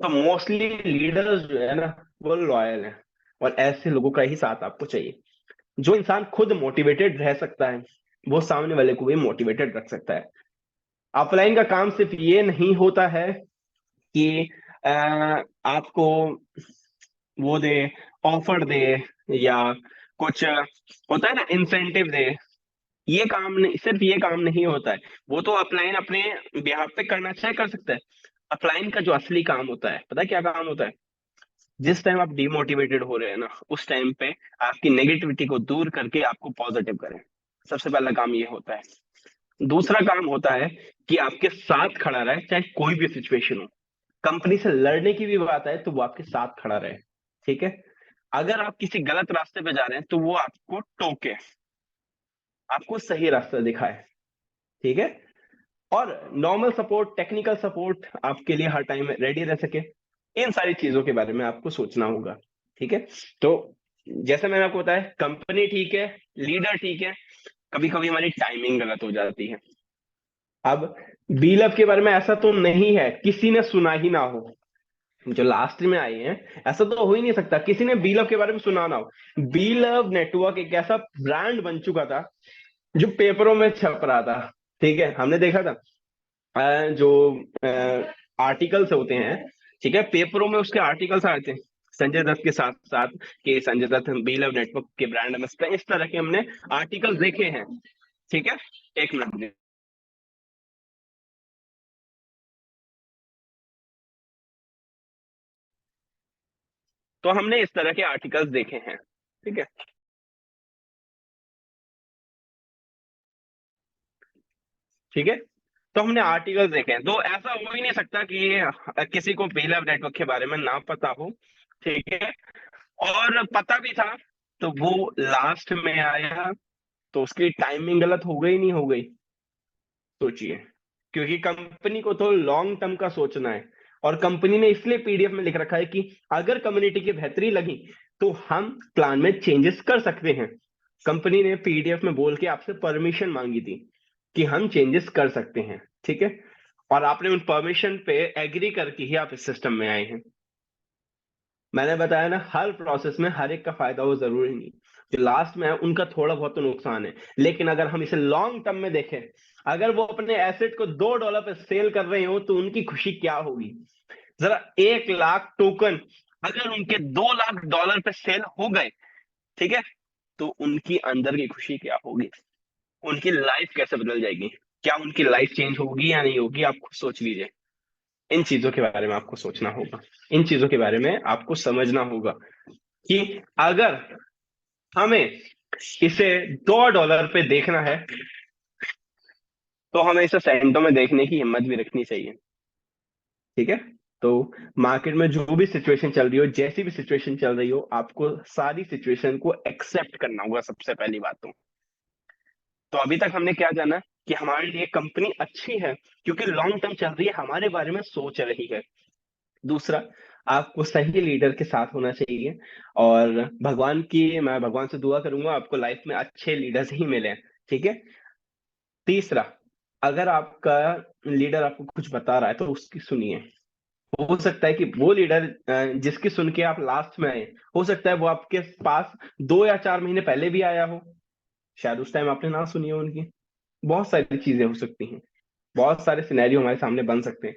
तो मोस्टली लीडर्स जो है ना, वो लॉयल है। और ऐसे लोगों का ही साथ आपको चाहिए। जो इंसान खुद मोटिवेटेड रह सकता है, वो सामने वाले को भी मोटिवेटेड रख सकता है। अपलाइन का काम सिर्फ ये नहीं होता है कि आपको वो दे, ऑफर दे, या कुछ होता है ना इंसेंटिव दे। ये काम नहीं, सिर्फ ये काम नहीं होता है। वो तो अपलाइन अपने बिहाफ पे करना चाहे कर सकता है। अपलाइन का जो असली काम होता है, पता है क्या काम होता है? जिस टाइम आप डिमोटिवेटेड हो रहे हैं ना, उस टाइम पे आपकी नेगेटिविटी को दूर करके आपको पॉजिटिव करें। सबसे पहला काम ये होता है। दूसरा काम होता है कि आपके साथ खड़ा रहे, चाहे कोई भी सिचुएशन हो। कंपनी से लड़ने की भी बात है तो वो आपके साथ खड़ा रहे। ठीक है, अगर आप किसी गलत रास्ते पे जा रहे हैं तो वो आपको टोके, आपको सही रास्ता दिखाए। ठीक है, और नॉर्मल सपोर्ट, टेक्निकल सपोर्ट आपके लिए हर टाइम रेडी रह सके। इन सारी चीजों के बारे में आपको सोचना होगा। ठीक है, तो जैसे मैंने आपको बताया, कंपनी ठीक है, लीडर ठीक है, कभी कभी हमारी टाइमिंग गलत हो जाती है। अब बी लव के बारे में ऐसा तो नहीं है किसी ने सुना ही ना हो। जो लास्ट में आए हैं, ऐसा तो हो ही नहीं सकता किसी ने बी लव के बारे में सुना ना हो। बी लव नेटवर्क एक ऐसा ब्रांड बन चुका था जो पेपरों में छप रहा था। ठीक है, हमने देखा था जो आर्टिकल्स होते हैं, ठीक है, पेपरों में उसके आर्टिकल्स आए थे संजय दत्त के साथ साथ, कि Sanjay Dutt B love network के ब्रांड एम्बेसडर। इस तरह के हमने आर्टिकल्स देखे हैं। ठीक है, एक मिनट। तो हमने इस तरह के आर्टिकल्स देखे हैं। ठीक है, ठीक है, तो हमने आर्टिकल्स देखे हैं। तो ऐसा हो ही नहीं सकता कि किसी को बी लव नेटवर्क के बारे में ना पता हो। ठीक है, और पता भी था तो वो लास्ट में आया, तो उसकी टाइमिंग गलत हो गई नहीं हो गई? सोचिए। क्योंकि कंपनी को तो लॉन्ग टर्म का सोचना है। और कंपनी ने इसलिए पीडीएफ में लिख रखा है कि अगर कम्युनिटी की बेहतरी लगी तो हम प्लान में चेंजेस कर सकते हैं। कंपनी ने पीडीएफ में बोल के आपसे परमिशन मांगी थी कि हम चेंजेस कर सकते हैं। ठीक है, और आपने उन परमिशन पे एग्री करके ही आप इस सिस्टम में आए हैं। मैंने बताया ना, हर प्रोसेस में हर एक का फायदा हो जरूरी नहीं। जो लास्ट में है उनका थोड़ा बहुत तो नुकसान है। लेकिन अगर हम इसे लॉन्ग टर्म में देखें, अगर वो अपने एसेट को $2 पे सेल कर रहे हो तो उनकी खुशी क्या होगी? जरा 1 लाख टोकन अगर उनके $2 लाख पे सेल हो गए, ठीक है, तो उनकी अंदर की खुशी क्या होगी? उनकी लाइफ कैसे बदल जाएगी? क्या उनकी लाइफ चेंज होगी या नहीं होगी? आप खुद सोच लीजिए। इन चीजों के बारे में आपको सोचना होगा। इन चीजों के बारे में आपको समझना होगा कि अगर हमें इसे $2 पे देखना है तो हमें इसे सेंटों में देखने की हिम्मत भी रखनी चाहिए। ठीक है, तो मार्केट में जो भी सिचुएशन चल रही हो, जैसी भी सिचुएशन चल रही हो, आपको सारी सिचुएशन को एक्सेप्ट करना होगा, सबसे पहली बात तो अभी तक हमने क्या जाना कि हमारे लिए कंपनी अच्छी है क्योंकि लॉन्ग टर्म चल रही है, हमारे बारे में सोच रही है। दूसरा, आपको सही लीडर के साथ होना चाहिए। और मैं भगवान से दुआ करूंगा आपको लाइफ में अच्छे लीडर्स ही मिले। ठीक है। तीसरा, अगर आपका लीडर आपको कुछ बता रहा है तो उसकी सुनिए। हो सकता है कि वो लीडर जिसकी सुन के आप लास्ट में आए, हो सकता है वो आपके पास 2 या 4 महीने पहले भी आया हो, शायद उस टाइम आपने ना सुनी हो उनकी। बहुत सारी चीजें हो सकती हैं, बहुत सारे सिनेरियो हमारे सामने बन सकते हैं।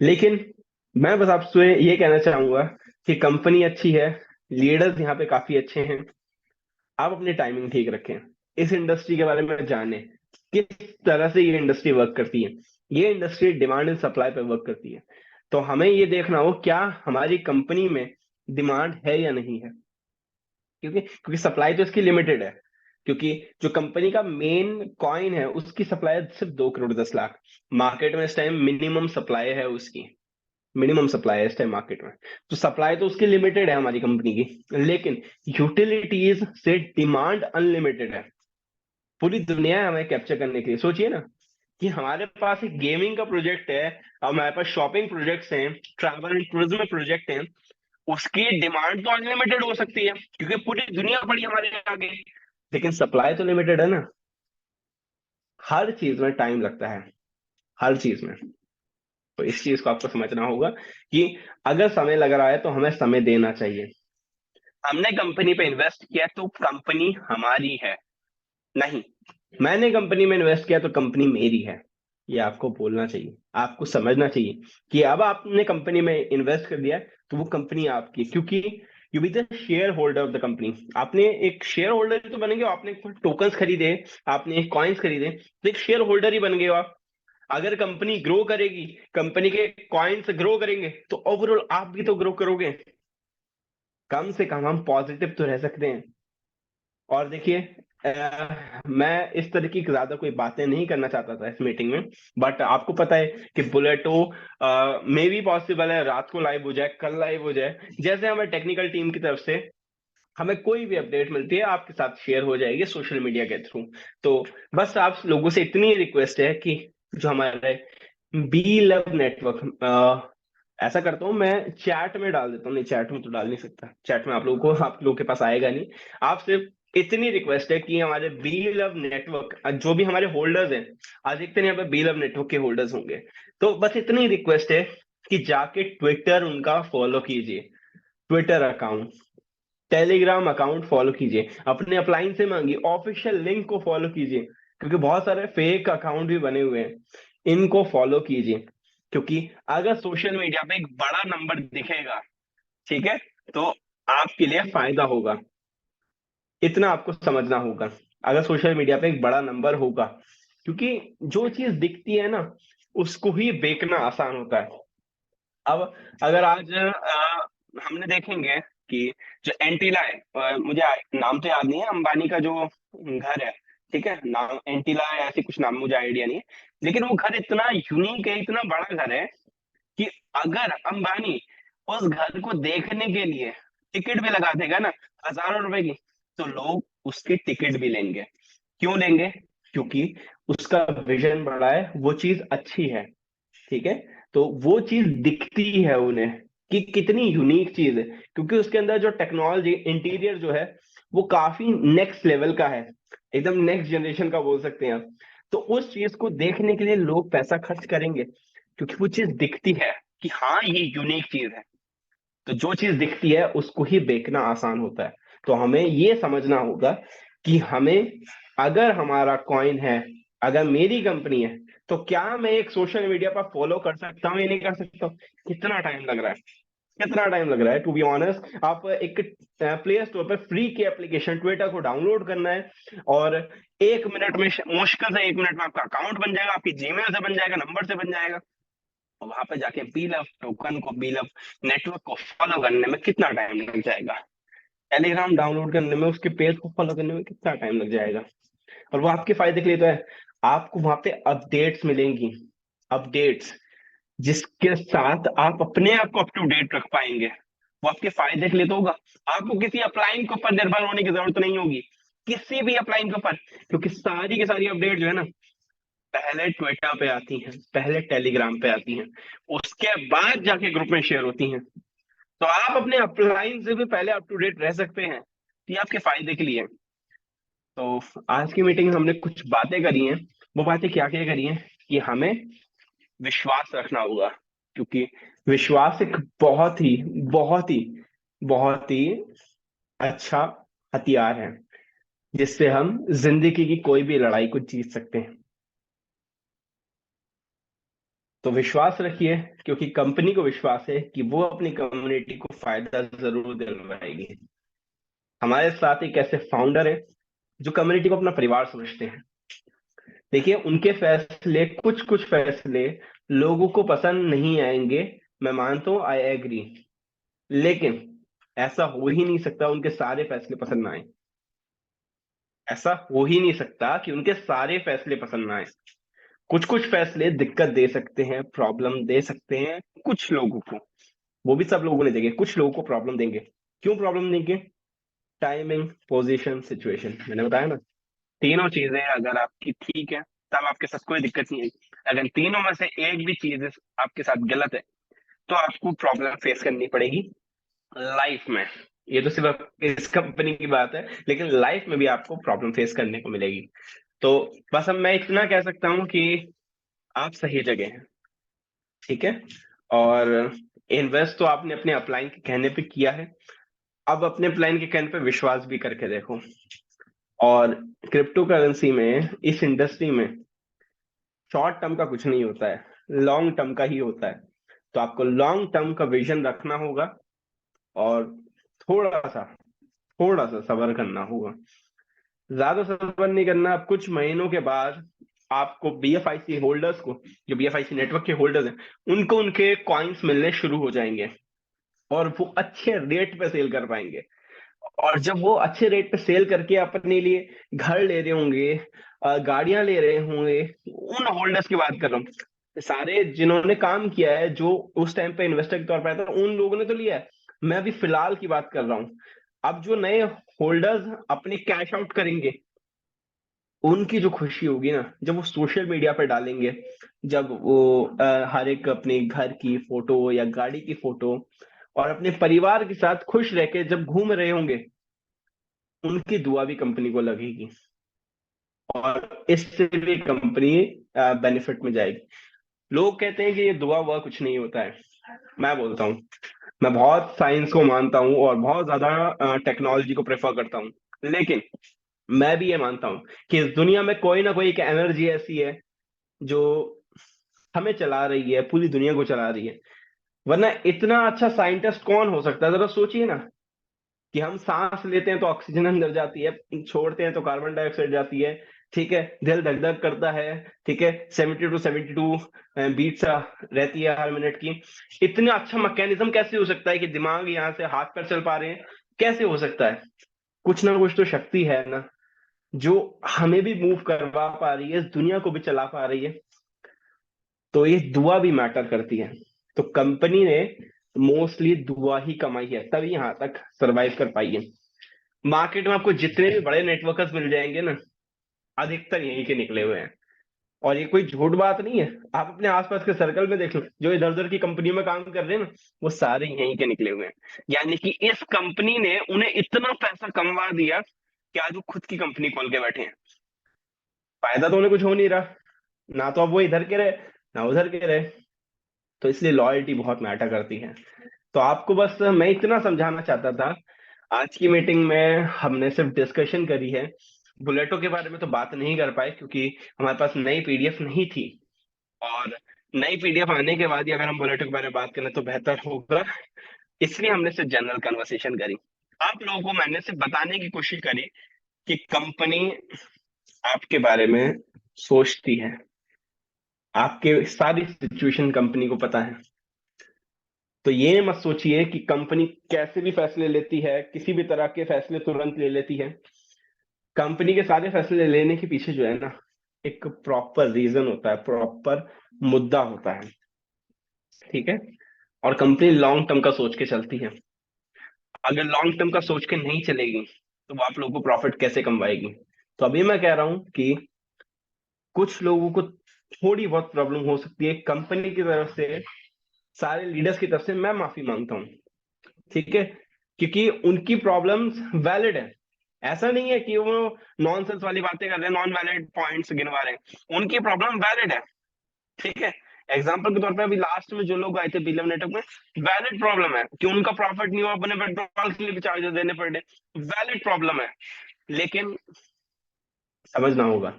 लेकिन मैं बस आपसे ये कहना चाहूंगा कि कंपनी अच्छी है, लीडर्स यहाँ पे काफी अच्छे हैं। आप अपनी टाइमिंग ठीक रखें, इस इंडस्ट्री के बारे में जानें, किस तरह से ये इंडस्ट्री वर्क करती है। ये इंडस्ट्री डिमांड एंड सप्लाई पे वर्क करती है। तो हमें ये देखना हो क्या हमारी कंपनी में डिमांड है या नहीं है, क्योंकि सप्लाई तो इसकी लिमिटेड है। क्योंकि जो कंपनी का मेन कॉइन है उसकी सप्लाई सिर्फ 2 करोड़ 10 लाख। मार्केट में इस टाइम मिनिमम सप्लाई है उसकी, मिनिमम सप्लाई है इस टाइम मार्केट में। तो सप्लाई तो उसकी लिमिटेड है हमारी कंपनी की, लेकिन यूटिलिटीज से डिमांड अनलिमिटेड है। पूरी दुनिया हमें कैप्चर करने के लिए सोचिए ना, कि हमारे पास एक गेमिंग का प्रोजेक्ट है, हमारे पास शॉपिंग प्रोजेक्ट्स हैं, ट्रैवल एंड टूरिज्म प्रोजेक्ट हैं। उसकी डिमांड तो अनलिमिटेड हो सकती है क्योंकि पूरी दुनिया पड़ी हमारे आगे, लेकिन सप्लाई तो लिमिटेड है ना। हर चीज में टाइम लगता है, हर चीज में। तो इस चीज को आपको समझना होगा कि अगर समय लग रहा है तो हमें समय देना चाहिए। हमने कंपनी पे इन्वेस्ट किया तो कंपनी हमारी है, नहीं मैंने कंपनी में इन्वेस्ट किया तो कंपनी मेरी है। ये आपको बोलना चाहिए, आपको समझना चाहिए कि अब आपने कंपनी में इन्वेस्ट कर दिया है, तो वो कंपनी आपकी है, क्योंकि you be the share holder of the company. आपने एक शेयर होल्डर तो बन गए हो, आपने टोकन्स खरीदे, आपने कॉइन्स खरीदे, तो एक शेयर होल्डर ही बन गए हो आप। अगर कंपनी ग्रो करेगी, कंपनी के कॉइन्स ग्रो करेंगे, तो ओवरऑल आप भी तो ग्रो करोगे। कम से कम हम पॉजिटिव तो रह सकते हैं। और देखिए, मैं इस तरह की ज्यादा कोई बातें नहीं करना चाहता था इस मीटिंग में, बट आपको पता है कि बुलेटो मे भी पॉसिबल है रात को लाइव हो जाए, कल लाइव हो जाए। जैसे हमें टेक्निकल टीम की तरफ से हमें कोई भी अपडेट मिलती है आपके साथ शेयर हो जाएगी सोशल मीडिया के थ्रू। तो बस आप लोगों से इतनी रिक्वेस्ट है कि जो हमारे बी लव नेटवर्क, ऐसा करता हूँ मैं चैट में डाल देता हूँ, नहीं चैट में तो डाल नहीं सकता, चैट में आप लोगों के पास आएगा नहीं। आप सिर्फ इतनी रिक्वेस्ट है कि हमारे बी लव नेटवर्क जो भी हमारे होल्डर्स हैं, अधिकतर यहाँ पे बी लव नेटवर्क के होल्डर्स होंगे, तो बस इतनी रिक्वेस्ट है कि जाके ट्विटर उनका फॉलो कीजिए, Twitter account, Telegram account follow कीजिए, अपने अपलाइन से मांगिए, ऑफिशियल लिंक को फॉलो कीजिए, क्योंकि बहुत सारे फेक अकाउंट भी बने हुए हैं, इनको फॉलो कीजिए। क्योंकि अगर सोशल मीडिया पे एक बड़ा नंबर दिखेगा, ठीक है, तो आपके लिए फायदा होगा। इतना आपको समझना होगा, अगर सोशल मीडिया पे एक बड़ा नंबर होगा, क्योंकि जो चीज दिखती है ना उसको ही बेचना आसान होता है। अब अगर आज हमने देखेंगे कि जो एंटीला है, मुझे नाम तो याद नहीं है अंबानी का जो घर है, ठीक है, नाम एंटीला है ऐसे कुछ, नाम मुझे आइडिया नहीं है, लेकिन वो घर इतना यूनिक है, इतना बड़ा घर है कि अगर अंबानी उस घर को देखने के लिए टिकट भी लगा देगा ना, हजारों रुपए की, तो लोग उसकी टिकट भी लेंगे। क्यों लेंगे? क्योंकि उसका विजन बड़ा है, वो चीज अच्छी है, ठीक है। तो वो चीज दिखती है उन्हें कि कितनी यूनिक चीज है, क्योंकि उसके अंदर जो टेक्नोलॉजी इंटीरियर जो है वो काफी नेक्स्ट लेवल का है, एकदम नेक्स्ट जनरेशन का बोल सकते हैं आप। तो उस चीज को देखने के लिए लोग पैसा खर्च करेंगे, क्योंकि वो चीज दिखती है कि हाँ ये यूनिक चीज है। तो जो चीज दिखती है उसको ही बेचना आसान होता है। तो हमें ये समझना होगा कि हमें, अगर हमारा कॉइन है, अगर मेरी कंपनी है, तो क्या मैं एक सोशल मीडिया पर फॉलो कर सकता हूँ या नहीं कर सकता हूँ? कितना टाइम लग रहा है, कितना टाइम लग रहा है? टू बी ऑनेस्ट, आप एक प्ले स्टोर पर फ्री की एप्लीकेशन ट्विटर को डाउनलोड करना है, और 1 मिनट में, मुश्किल से 1 मिनट में आपका अकाउंट बन जाएगा, आपकी जीमेल से बन जाएगा, नंबर से बन जाएगा। और वहां पे जाके बीलफ टोकन को, बीलफ नेटवर्क को फॉलो करने में कितना टाइम लग जाएगा? टेलीग्राम डाउनलोड करने में, उसके पेज को फॉलो करने में कितना टाइम लग जाएगा? और वो आपके फायदे के लिए तो है। आपको वहां पे अपडेट्स मिलेंगी, अपडेट्स जिसके साथ आप अपने आप को अप टू डेट रख पाएंगे, वो आपके फायदे के लिए तो होगा। आपको किसी अपलाइन के ऊपर निर्भर होने की जरूरत नहीं होगी, किसी भी अपलाइन के ऊपर, क्योंकि सारी की सारी अपडेट जो है ना, पहले ट्विटर पे आती हैं, पहले टेलीग्राम पे आती हैं, उसके बाद जाके ग्रुप में शेयर होती हैं। तो आप अपने अपलाइन से भी पहले अप टू डेट रह सकते हैं, ये आपके फायदे के लिए है। तो आज की मीटिंग में हमने कुछ बातें करी हैं, वो बातें क्या क्या करी हैं कि हमें विश्वास रखना होगा, क्योंकि विश्वास एक बहुत ही बहुत ही बहुत ही अच्छा हथियार है जिससे हम जिंदगी की कोई भी लड़ाई को जीत सकते हैं। तो विश्वास रखिए, क्योंकि कंपनी को विश्वास है कि वो अपनी कम्युनिटी को फायदा जरूर दिलवाएगी। हमारे साथ एक ऐसे फाउंडर है जो कम्युनिटी को अपना परिवार समझते हैं। देखिए, उनके फैसले, कुछ कुछ फैसले लोगों को पसंद नहीं आएंगे, मैं मानता हूं, आई एग्री, लेकिन ऐसा हो ही नहीं सकता उनके सारे फैसले पसंद ना आए। ऐसा हो ही नहीं सकता कि उनके सारे फैसले पसंद ना आए। कुछ कुछ फैसले दिक्कत दे सकते हैं, प्रॉब्लम दे सकते हैं कुछ लोगों को, वो भी सब लोगों ने देंगे, कुछ लोगों को प्रॉब्लम देंगे। क्यों प्रॉब्लम देंगे? टाइमिंग, पोजीशन, सिचुएशन, मैंने बताया ना, तीनों चीजें अगर आपकी ठीक है तब आपके साथ कोई दिक्कत नहीं है। अगर तीनों में से एक भी चीज आपके साथ गलत है तो आपको प्रॉब्लम फेस करनी पड़ेगी लाइफ में। ये तो सिर्फ इस कंपनी की बात है, लेकिन लाइफ में भी आपको प्रॉब्लम फेस करने को मिलेगी। तो बस अब मैं इतना कह सकता हूँ कि आप सही जगह हैं, ठीक है। और इन्वेस्ट तो आपने अपने अपलाइन के कहने पे किया है, अब अपने प्लान के कहने पे विश्वास भी करके देखो। और क्रिप्टो करेंसी में, इस इंडस्ट्री में शॉर्ट टर्म का कुछ नहीं होता है, लॉन्ग टर्म का ही होता है। तो आपको लॉन्ग टर्म का विजन रखना होगा और थोड़ा सा थोड़ा सा सब्र करना होगा। ज्यादा सब्र नहीं करना। अब कुछ महीनों के बाद आपको बीएफआईसी होल्डर्स को, जो बीएफआईसी नेटवर्क के होल्डर्स हैं, उनको उनके कॉइन्स मिलने शुरू हो जाएंगे और वो अच्छे रेट पे सेल कर पाएंगे। और जब वो अच्छे रेट पे सेल करके अपने लिए घर ले रहे होंगे, गाड़ियां ले रहे होंगे, उन होल्डर्स की बात कर रहा हूँ, सारे जिन्होंने काम किया है, जो उस टाइम पे इन्वेस्टर के तौर पर आया था, उन लोगों ने तो लिया है। मैं अभी फिलहाल की बात कर रहा हूँ। अब जो नए होल्डर्स अपने कैश आउट करेंगे, उनकी जो खुशी होगी ना, जब वो सोशल मीडिया पर डालेंगे, जब वो हर एक अपने घर की फोटो या गाड़ी की फोटो और अपने परिवार के साथ खुश रह के जब घूम रहे होंगे, उनकी दुआ भी कंपनी को लगेगी और इससे भी कंपनी बेनिफिट में जाएगी। लोग कहते हैं कि ये दुआ हुआ कुछ नहीं होता है। मैं बोलता हूँ, मैं बहुत साइंस को मानता हूँ और बहुत ज्यादा टेक्नोलॉजी को प्रेफर करता हूँ, लेकिन मैं भी ये मानता हूँ कि इस दुनिया में कोई ना कोई एक एनर्जी ऐसी है जो हमें चला रही है, पूरी दुनिया को चला रही है। वरना इतना अच्छा साइंटिस्ट कौन हो सकता है? जरा सोचिए ना, कि हम सांस लेते हैं तो ऑक्सीजन अंदर जाती है, छोड़ते हैं तो कार्बन डाइऑक्साइड जाती है, ठीक है, दिल धक धक करता है, ठीक है, 72 बीट सा रहती है हर मिनट की। इतना अच्छा मैकेनिज्म कैसे हो सकता है कि दिमाग यहाँ से हाथ पर चल पा रहे हैं? कैसे हो सकता है? कुछ ना कुछ तो शक्ति है ना, जो हमें भी मूव करवा पा रही है, इस दुनिया को भी चला पा रही है। तो ये दुआ भी मैटर करती है। तो कंपनी ने मोस्टली दुआ ही कमाई है, तभी यहाँ तक सरवाइव कर पाई है। मार्केट में आपको जितने भी बड़े नेटवर्कर्स मिल जाएंगे ना, अधिकतर यहीं के निकले हुए हैं। और ये कोई झूठ बात नहीं है, आप अपने आसपास के सर्कल में देख लो, जो इधर उधर की कंपनियों में काम कर रहे हैं ना, वो सारे यहीं के निकले हुए हैं। यानी कि इस कंपनी ने उन्हें इतना पैसा कमवा दिया कि आज वो खुद की कंपनी खोल के बैठे हैं। फायदा तो उन्हें कुछ हो नहीं रहा, ना तो अब वो इधर के रहे ना उधर के रहे। तो इसलिए लॉयल्टी बहुत मैटर करती है। तो आपको बस मैं इतना समझाना चाहता था। आज की मीटिंग में हमने सिर्फ डिस्कशन करी है, बुलेटो के बारे में तो बात नहीं कर पाए क्योंकि हमारे पास नई पीडीएफ नहीं थी। और नई पीडीएफ आने के बाद ही अगर हम बुलेटो के बारे में बात करें तो बेहतर होगा, इसलिए हमने सिर्फ जनरल कन्वर्सेशन करी। आप लोगों को मैंने सिर्फ बताने की कोशिश करी कि कंपनी आपके बारे में सोचती है, आपके सारी सिचुएशन कंपनी को पता है। तो ये मत सोचिए कि कंपनी कैसे भी फैसले लेती है, किसी भी तरह के फैसले तुरंत ले लेती है। कंपनी के सारे फैसले लेने के पीछे जो है ना, एक प्रॉपर रीजन होता है, प्रॉपर मुद्दा होता है, ठीक है। और कंपनी लॉन्ग टर्म का सोच के चलती है। अगर लॉन्ग टर्म का सोच के नहीं चलेगी तो वो आप लोगों को प्रॉफिट कैसे कमवाएगी? तो अभी मैं कह रहा हूं कि कुछ लोगों को थोड़ी बहुत प्रॉब्लम हो सकती है कंपनी की तरफ से, सारे लीडर्स की तरफ से मैं माफी मांगता हूँ, ठीक है, क्योंकि उनकी प्रॉब्लम्स वैलिड है। ऐसा नहीं है कि वो नॉनसेंस वाली बातें कर रहे हैं, नॉन वैलिड पॉइंट्स गिनवा रहे हैं, उनकी प्रॉब्लम वैलिड है, ठीक है। एग्जाम्पल के तौर पे अभी लास्ट में जो लोग आए थे बीलव नेटवर्क में, वैलिड प्रॉब्लम है कि उनका प्रॉफिट नहीं हुआ, अपने पेट्रोल के लिए भी चार्जेस देने पड़ रहे, वैलिड प्रॉब्लम है। लेकिन समझना होगा,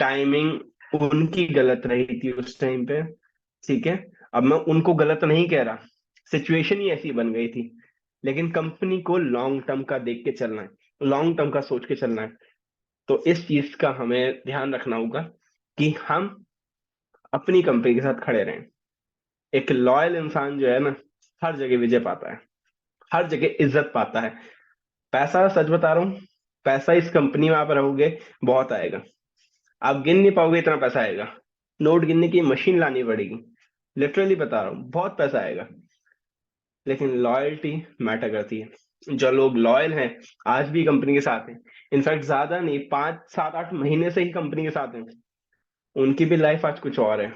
टाइमिंग उनकी गलत रही थी उस टाइम पे, ठीक है। अब मैं उनको गलत नहीं कह रहा, सिचुएशन ही ऐसी बन गई थी। लेकिन कंपनी को लॉन्ग टर्म का देख के चलना है, लॉन्ग टर्म का सोच के चलना है। तो इस चीज का हमें ध्यान रखना होगा कि हम अपनी कंपनी के साथ खड़े रहें। एक लॉयल इंसान जो है ना, हर जगह विजय पाता है, हर जगह इज्जत पाता है। पैसा, सच बता रहा हूँ, पैसा इस कंपनी में आप रहोगे बहुत आएगा, आप गिन नहीं पाओगे इतना पैसा आएगा। नोट गिनने की मशीन लानी पड़ेगी, लिटरली बता रहा हूँ, बहुत पैसा आएगा। लेकिन लॉयल्टी मैटर करती है। जो लोग लॉयल हैं आज भी कंपनी के साथ हैं, इनफैक्ट ज्यादा नहीं, 5 7 8 महीने से ही कंपनी के साथ हैं, उनकी भी लाइफ आज कुछ और है।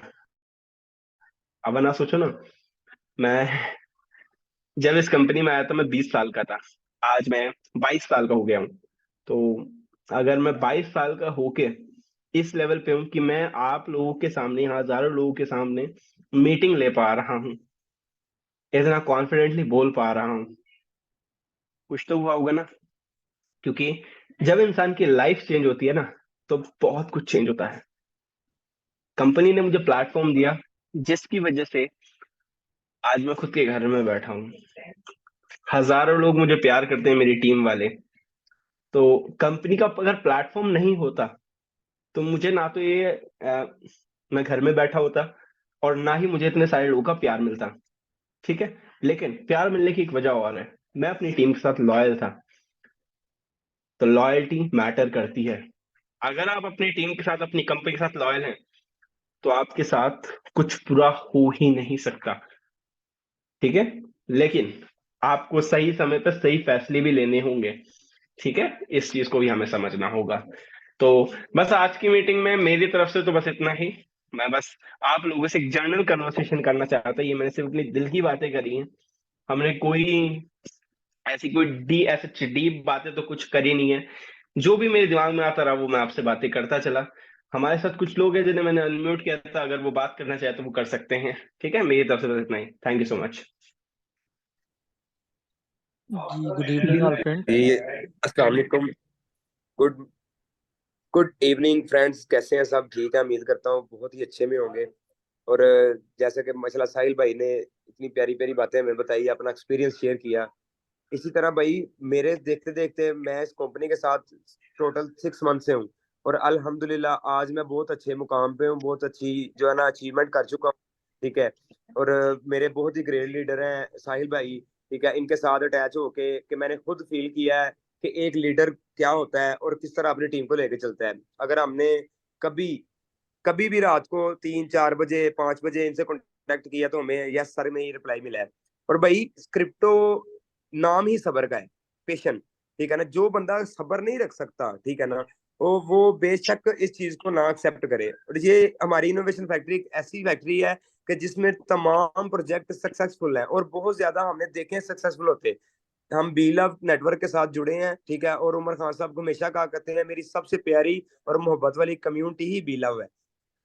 अब ना सोचो ना, मैं जब इस कंपनी में आया था मैं 20 साल का था, आज मैं 22 साल का हो गया हूँ। तो अगर मैं 22 साल का होके इस लेवल पे हूँ कि मैं आप लोगों के सामने, हजारों लोगों के सामने मीटिंग ले पा रहा हूँ, इतना कॉन्फिडेंटली बोल पा रहा हूँ, कुछ तो हुआ होगा ना। क्योंकि जब इंसान की लाइफ चेंज होती है ना, तो बहुत कुछ चेंज होता है। कंपनी ने मुझे प्लेटफॉर्म दिया जिसकी वजह से आज मैं खुद के घर में बैठा हूँ, हजारों लोग मुझे प्यार करते हैं, मेरी टीम वाले। तो कंपनी का अगर प्लेटफॉर्म नहीं होता तो मुझे ना तो ये मैं घर में बैठा होता, और ना ही मुझे इतने सारे लोगों का प्यार मिलता, ठीक है। लेकिन प्यार मिलने की एक वजह और है, मैं अपनी टीम के साथ लॉयल था। तो लॉयल्टी मैटर करती है। अगर आप अपनी टीम के साथ, अपनी कंपनी के साथ लॉयल हैं, तो आपके साथ कुछ बुरा हो ही नहीं सकता, ठीक है। लेकिन आपको सही समय पर सही फैसले भी लेने होंगे, ठीक है। इस चीज को भी हमें समझना होगा। तो बस आज की मीटिंग में मेरी तरफ से तो बस इतना ही। मैं बस आप लोगों से एक जनरल कन्वर्सेशन करना चाहता था, ये मैंने सिर्फ अपनी दिल की बातें करी हैं। हमने कोई ऐसी कोई ऐसे डीप बातें तो कुछ करी नहीं है। जो भी मेरे दिमाग में आता रहा वो मैं आपसे बातें करता चला। हमारे साथ कुछ लोग हैं जिन्हें मैंने अनम्यूट किया था, अगर वो बात करना चाहे तो वो कर सकते हैं, ठीक है। मेरी तरफ से बस इतना ही, थैंक यू सो मच। जी गुड इवनिंग ऑल फ्रेंड। जी अस्सलाम वालेकुम। गुड गुड इवनिंग फ्रेंड्स, कैसे हैं सब? ठीक है, उम्मीद करता हूँ बहुत ही अच्छे में होंगे। और जैसे कि माशाल्लाह साहिल भाई ने इतनी प्यारी प्यारी बातें हमें बताई, अपना एक्सपीरियंस शेयर किया, इसी तरह भाई मेरे देखते देखते मैं इस कंपनी के साथ टोटल 6 मंथ से हूँ। और अल्हम्दुलिल्लाह आज मैं बहुत अच्छे मुकाम पे हूँ, बहुत अच्छी जो है ना अचीवमेंट कर चुका हूँ, ठीक है। और मेरे बहुत ही ग्रेट लीडर हैं साहिल भाई, ठीक है। इनके साथ अटैच होके कि मैंने खुद फील किया है कि एक लीडर क्या होता है और किस तरह अपनी टीम को लेकर चलता है। अगर हमने कभी कभी भी रात को 3 4 बजे 5 बजे इनसे कॉन्टेक्ट किया तो हमें यस सर में ही रिप्लाई मिला है। और भाई स्क्रिप्टो नाम ही सबर का है, पेशेंट, ठीक है ना। जो बंदा सबर नहीं रख सकता, ठीक है ना, वो बेशक इस चीज को ना एक्सेप्ट करे। और ये हमारी इनोवेशन फैक्ट्री एक ऐसी फैक्ट्री है कि जिसमें तमाम प्रोजेक्ट सक्सेसफुल हैं और बहुत ज्यादा हमने देखे सक्सेसफुल होते। हम बी लव नेटवर्क के साथ जुड़े हैं, ठीक है। और उमर खान साहब को हमेशा कहा करते हैं मेरी सबसे प्यारी और मोहब्बत वाली कम्युनिटी ही बी लव है।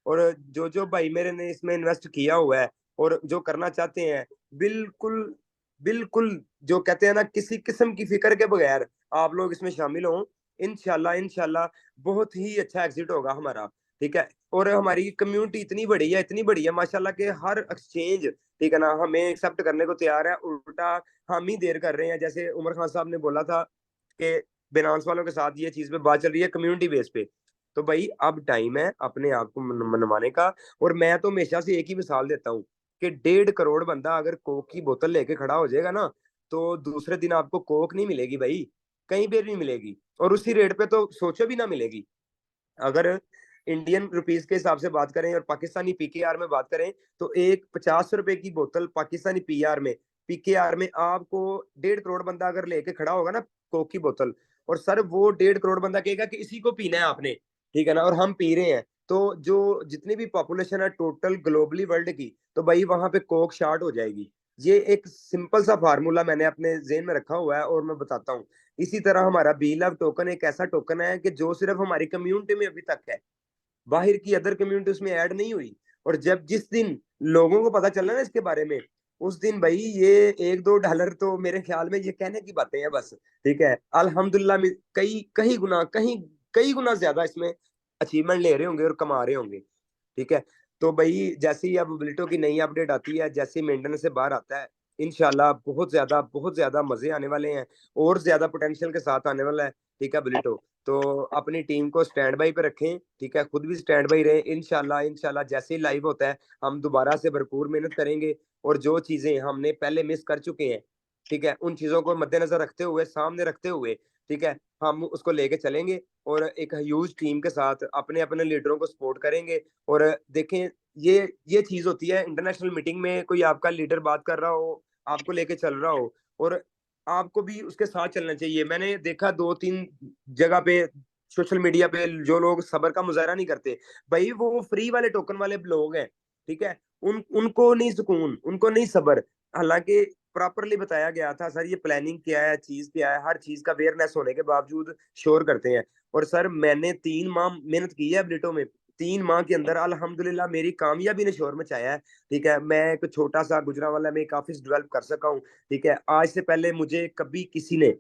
और जो जो भाई मेरे ने इसमें इन्वेस्ट किया हुआ है और जो करना चाहते हैं, बिल्कुल बिल्कुल जो कहते हैं ना, किसी किस्म की फिक्र के बगैर आप लोग इसमें शामिल हों। इंशाल्लाह इंशाल्लाह बहुत ही अच्छा एग्जिट होगा हमारा, ठीक है। और हमारी कम्युनिटी इतनी बड़ी है, इतनी बड़ी है माशाल्लाह के हर एक्सचेंज, ठीक है ना, हमें एक्सेप्ट करने को तैयार है। उल्टा हम ही देर कर रहे हैं। जैसे उमर खान साहब ने बोला था कि बिनांस वालों के साथ ये चीज पे बात चल रही है कम्युनिटी बेस पे, तो भाई अब टाइम है अपने आप को मनवाने का। और मैं तो हमेशा से एक ही मिसाल देता हूँ कि 1.5 करोड़ बंदा अगर कोक की बोतल लेके खड़ा हो जाएगा ना, तो दूसरे दिन आपको कोक नहीं मिलेगी भाई, कहीं पे नहीं मिलेगी। और उसी रेट पे तो सोचो भी ना मिलेगी। अगर इंडियन रुपीस के हिसाब से बात करें और पाकिस्तानी पीकेआर में बात करें, तो एक 50 रुपए की बोतल पाकिस्तानी पीकेआर में आपको 1.5 करोड़ बंदा अगर लेके खड़ा होगा ना कोक की बोतल, और सर वो 1.5 करोड़ बंदा कहेगा कि इसी को पीना है आपने, ठीक है ना, और हम पी रहे हैं, तो जो जितनी भी पॉपुलेशन है टोटल ग्लोबली वर्ल्ड की, तो भाई वहां पे कोक शार्ट हो जाएगी। ये एक सिंपल सा फार्मूला मैंने अपने जेन में रखा हुआ है और मैं बताता हूँ। इसी तरह हमारा बी लव टोकन एक ऐसा टोकन है कि जो सिर्फ हमारी कम्युनिटी में अभी तक है, बाहर की अदर कम्युनिटी उसमें ऐड नहीं हुई। और जब जिस दिन लोगों को पता चला ना इसके बारे में, उस दिन भाई ये $1-2 तो मेरे ख्याल में ये कहने की बातें हैं बस। ठीक है, अल्हम्दुलिल्लाह में कई कई गुना कई गुना ज्यादा इसमें अचीवमेंट ले रहे होंगे और कमा रहे होंगे। ठीक है, तो भाई जैसे ही अब बुलेटो की नई अपडेट आती है, जैसे ही मेंटेनेंस से बाहर आता है, इंशाल्लाह बहुत ज्यादा मजे आने वाले हैं और ज्यादा पोटेंशियल के साथ आने वाला है। ठीक है बुलेटो, तो अपनी टीम को स्टैंड बाई पे रखें। ठीक है, खुद भी स्टैंड बाई रहे। इंशाल्लाह इंशाल्लाह जैसे ही लाइव होता है हम दोबारा से भरपूर मेहनत करेंगे और जो चीजें हमने पहले मिस कर चुके हैं, ठीक है, उन चीजों को मद्देनजर रखते हुए, सामने रखते हुए, ठीक है, हम उसको लेके चलेंगे और एक ह्यूज टीम के साथ अपने अपने लीडरों को सपोर्ट करेंगे। और देखें, ये चीज होती है इंटरनेशनल मीटिंग में, कोई आपका लीडर बात कर रहा हो, आपको लेके चल रहा हो, और आपको भी उसके साथ चलना चाहिए। मैंने देखा 2-3 जगह पे सोशल मीडिया पे जो लोग सब्र का मुजाहरा नहीं करते, भाई वो फ्री वाले टोकन वाले लोग हैं। ठीक है, उनको नहीं सुकून, उनको नहीं सब्र। हालांकि प्रॉपरली बताया गया था सर, ये प्लानिंग क्या है, चीज क्या है, हर चीज का अवेयरनेस होने के बावजूद शोर करते हैं। और सर मैंने 3 माह मेहनत की है ब्लिटो में, 3 माह के अंदर अल्हम्दुलिल्लाह मेरी कामयाबी ने शोर मचाया है। ठीक है, मैं एक छोटा सा गुजरांवाला में एक ऑफिस डेवलप कर सका हूँ। ठीक है, आज से पहले मुझे कभी किसी ने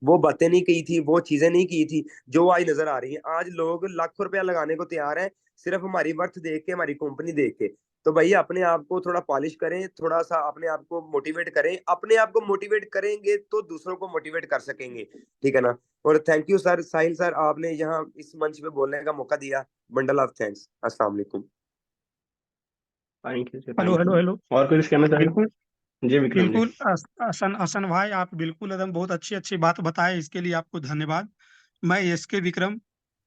वो बातें नहीं की थी, वो चीजें नहीं की थी जो आज नजर आ रही हैं। आज लोग लाखों रुपया लगाने को तैयार हैं सिर्फ हमारी वर्थ देख के, हमारी कंपनी देख के। तो भाई अपने आप को थोड़ा पॉलिश करें, थोड़ा सा अपने आप को मोटिवेट करें। अपने आप को मोटिवेट करेंगे तो दूसरों को मोटिवेट कर सकेंगे। ठीक है ना। और thank you sir, Sahil sir, आपने यहाँ इस मंच पे बोलने का मौका दिया। Bundle of thanks. अस्सलाम वालेकुम। थैंक यू जी, hello thank hello you. Hello. और कुछ कहना चाहेंगे? बिल्कुल जी विक्रम जी। बिल्कुल हसन हसन भाई, आप बिल्कुल एकदम बहुत अच्छी अच्छी बात बताए, इसके लिए आपको धन्यवाद। मैं एसके विक्रम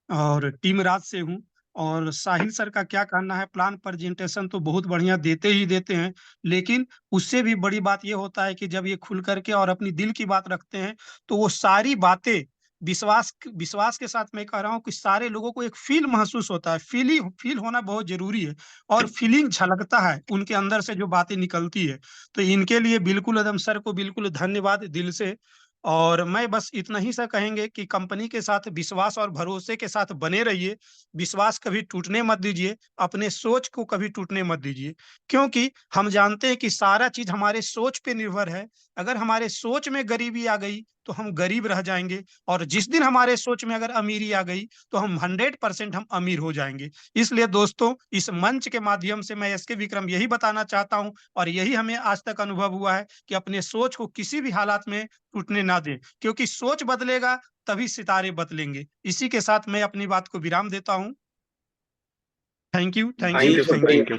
और टीम राज से हूँ। और साहिल सर का क्या कहना है, प्लान प्रेजेंटेशन तो बहुत बढ़िया देते ही देते हैं, लेकिन उससे भी बड़ी बात ये होता है कि जब ये खुल करके और अपनी दिल की बात रखते हैं, तो वो सारी बातें विश्वास विश्वास के साथ मैं कह रहा हूँ कि सारे लोगों को एक फील महसूस होता है। फील होना बहुत जरूरी है, और फीलिंग झलकता है उनके अंदर से जो बातें निकलती है। तो इनके लिए बिल्कुल एकदम सर को बिल्कुल धन्यवाद दिल से। और मैं बस इतना ही सा कहेंगे कि कंपनी के साथ विश्वास और भरोसे के साथ बने रहिए। विश्वास कभी टूटने मत दीजिए, अपने सोच को कभी टूटने मत दीजिए, क्योंकि हम जानते हैं कि सारा चीज हमारे सोच पे निर्भर है। अगर हमारे सोच में गरीबी आ गई तो हम गरीब रह जाएंगे, और जिस दिन हमारे सोच में अगर अमीरी आ गई तो हम 100% हम अमीर हो जाएंगे। इसलिए दोस्तों, इस मंच के माध्यम से मैं एसके विक्रम यही बताना चाहता हूं, और यही हमें आज तक अनुभव हुआ है कि अपने सोच को किसी भी हालात में टूटने ना दें, क्योंकि सोच बदलेगा तभी सितारे बदलेंगे। इसी के साथ मैं अपनी बात को विराम देता हूँ। थैंक यू, थैंक जी you, thank you sir, thank you. शुक्रिया। Thank you.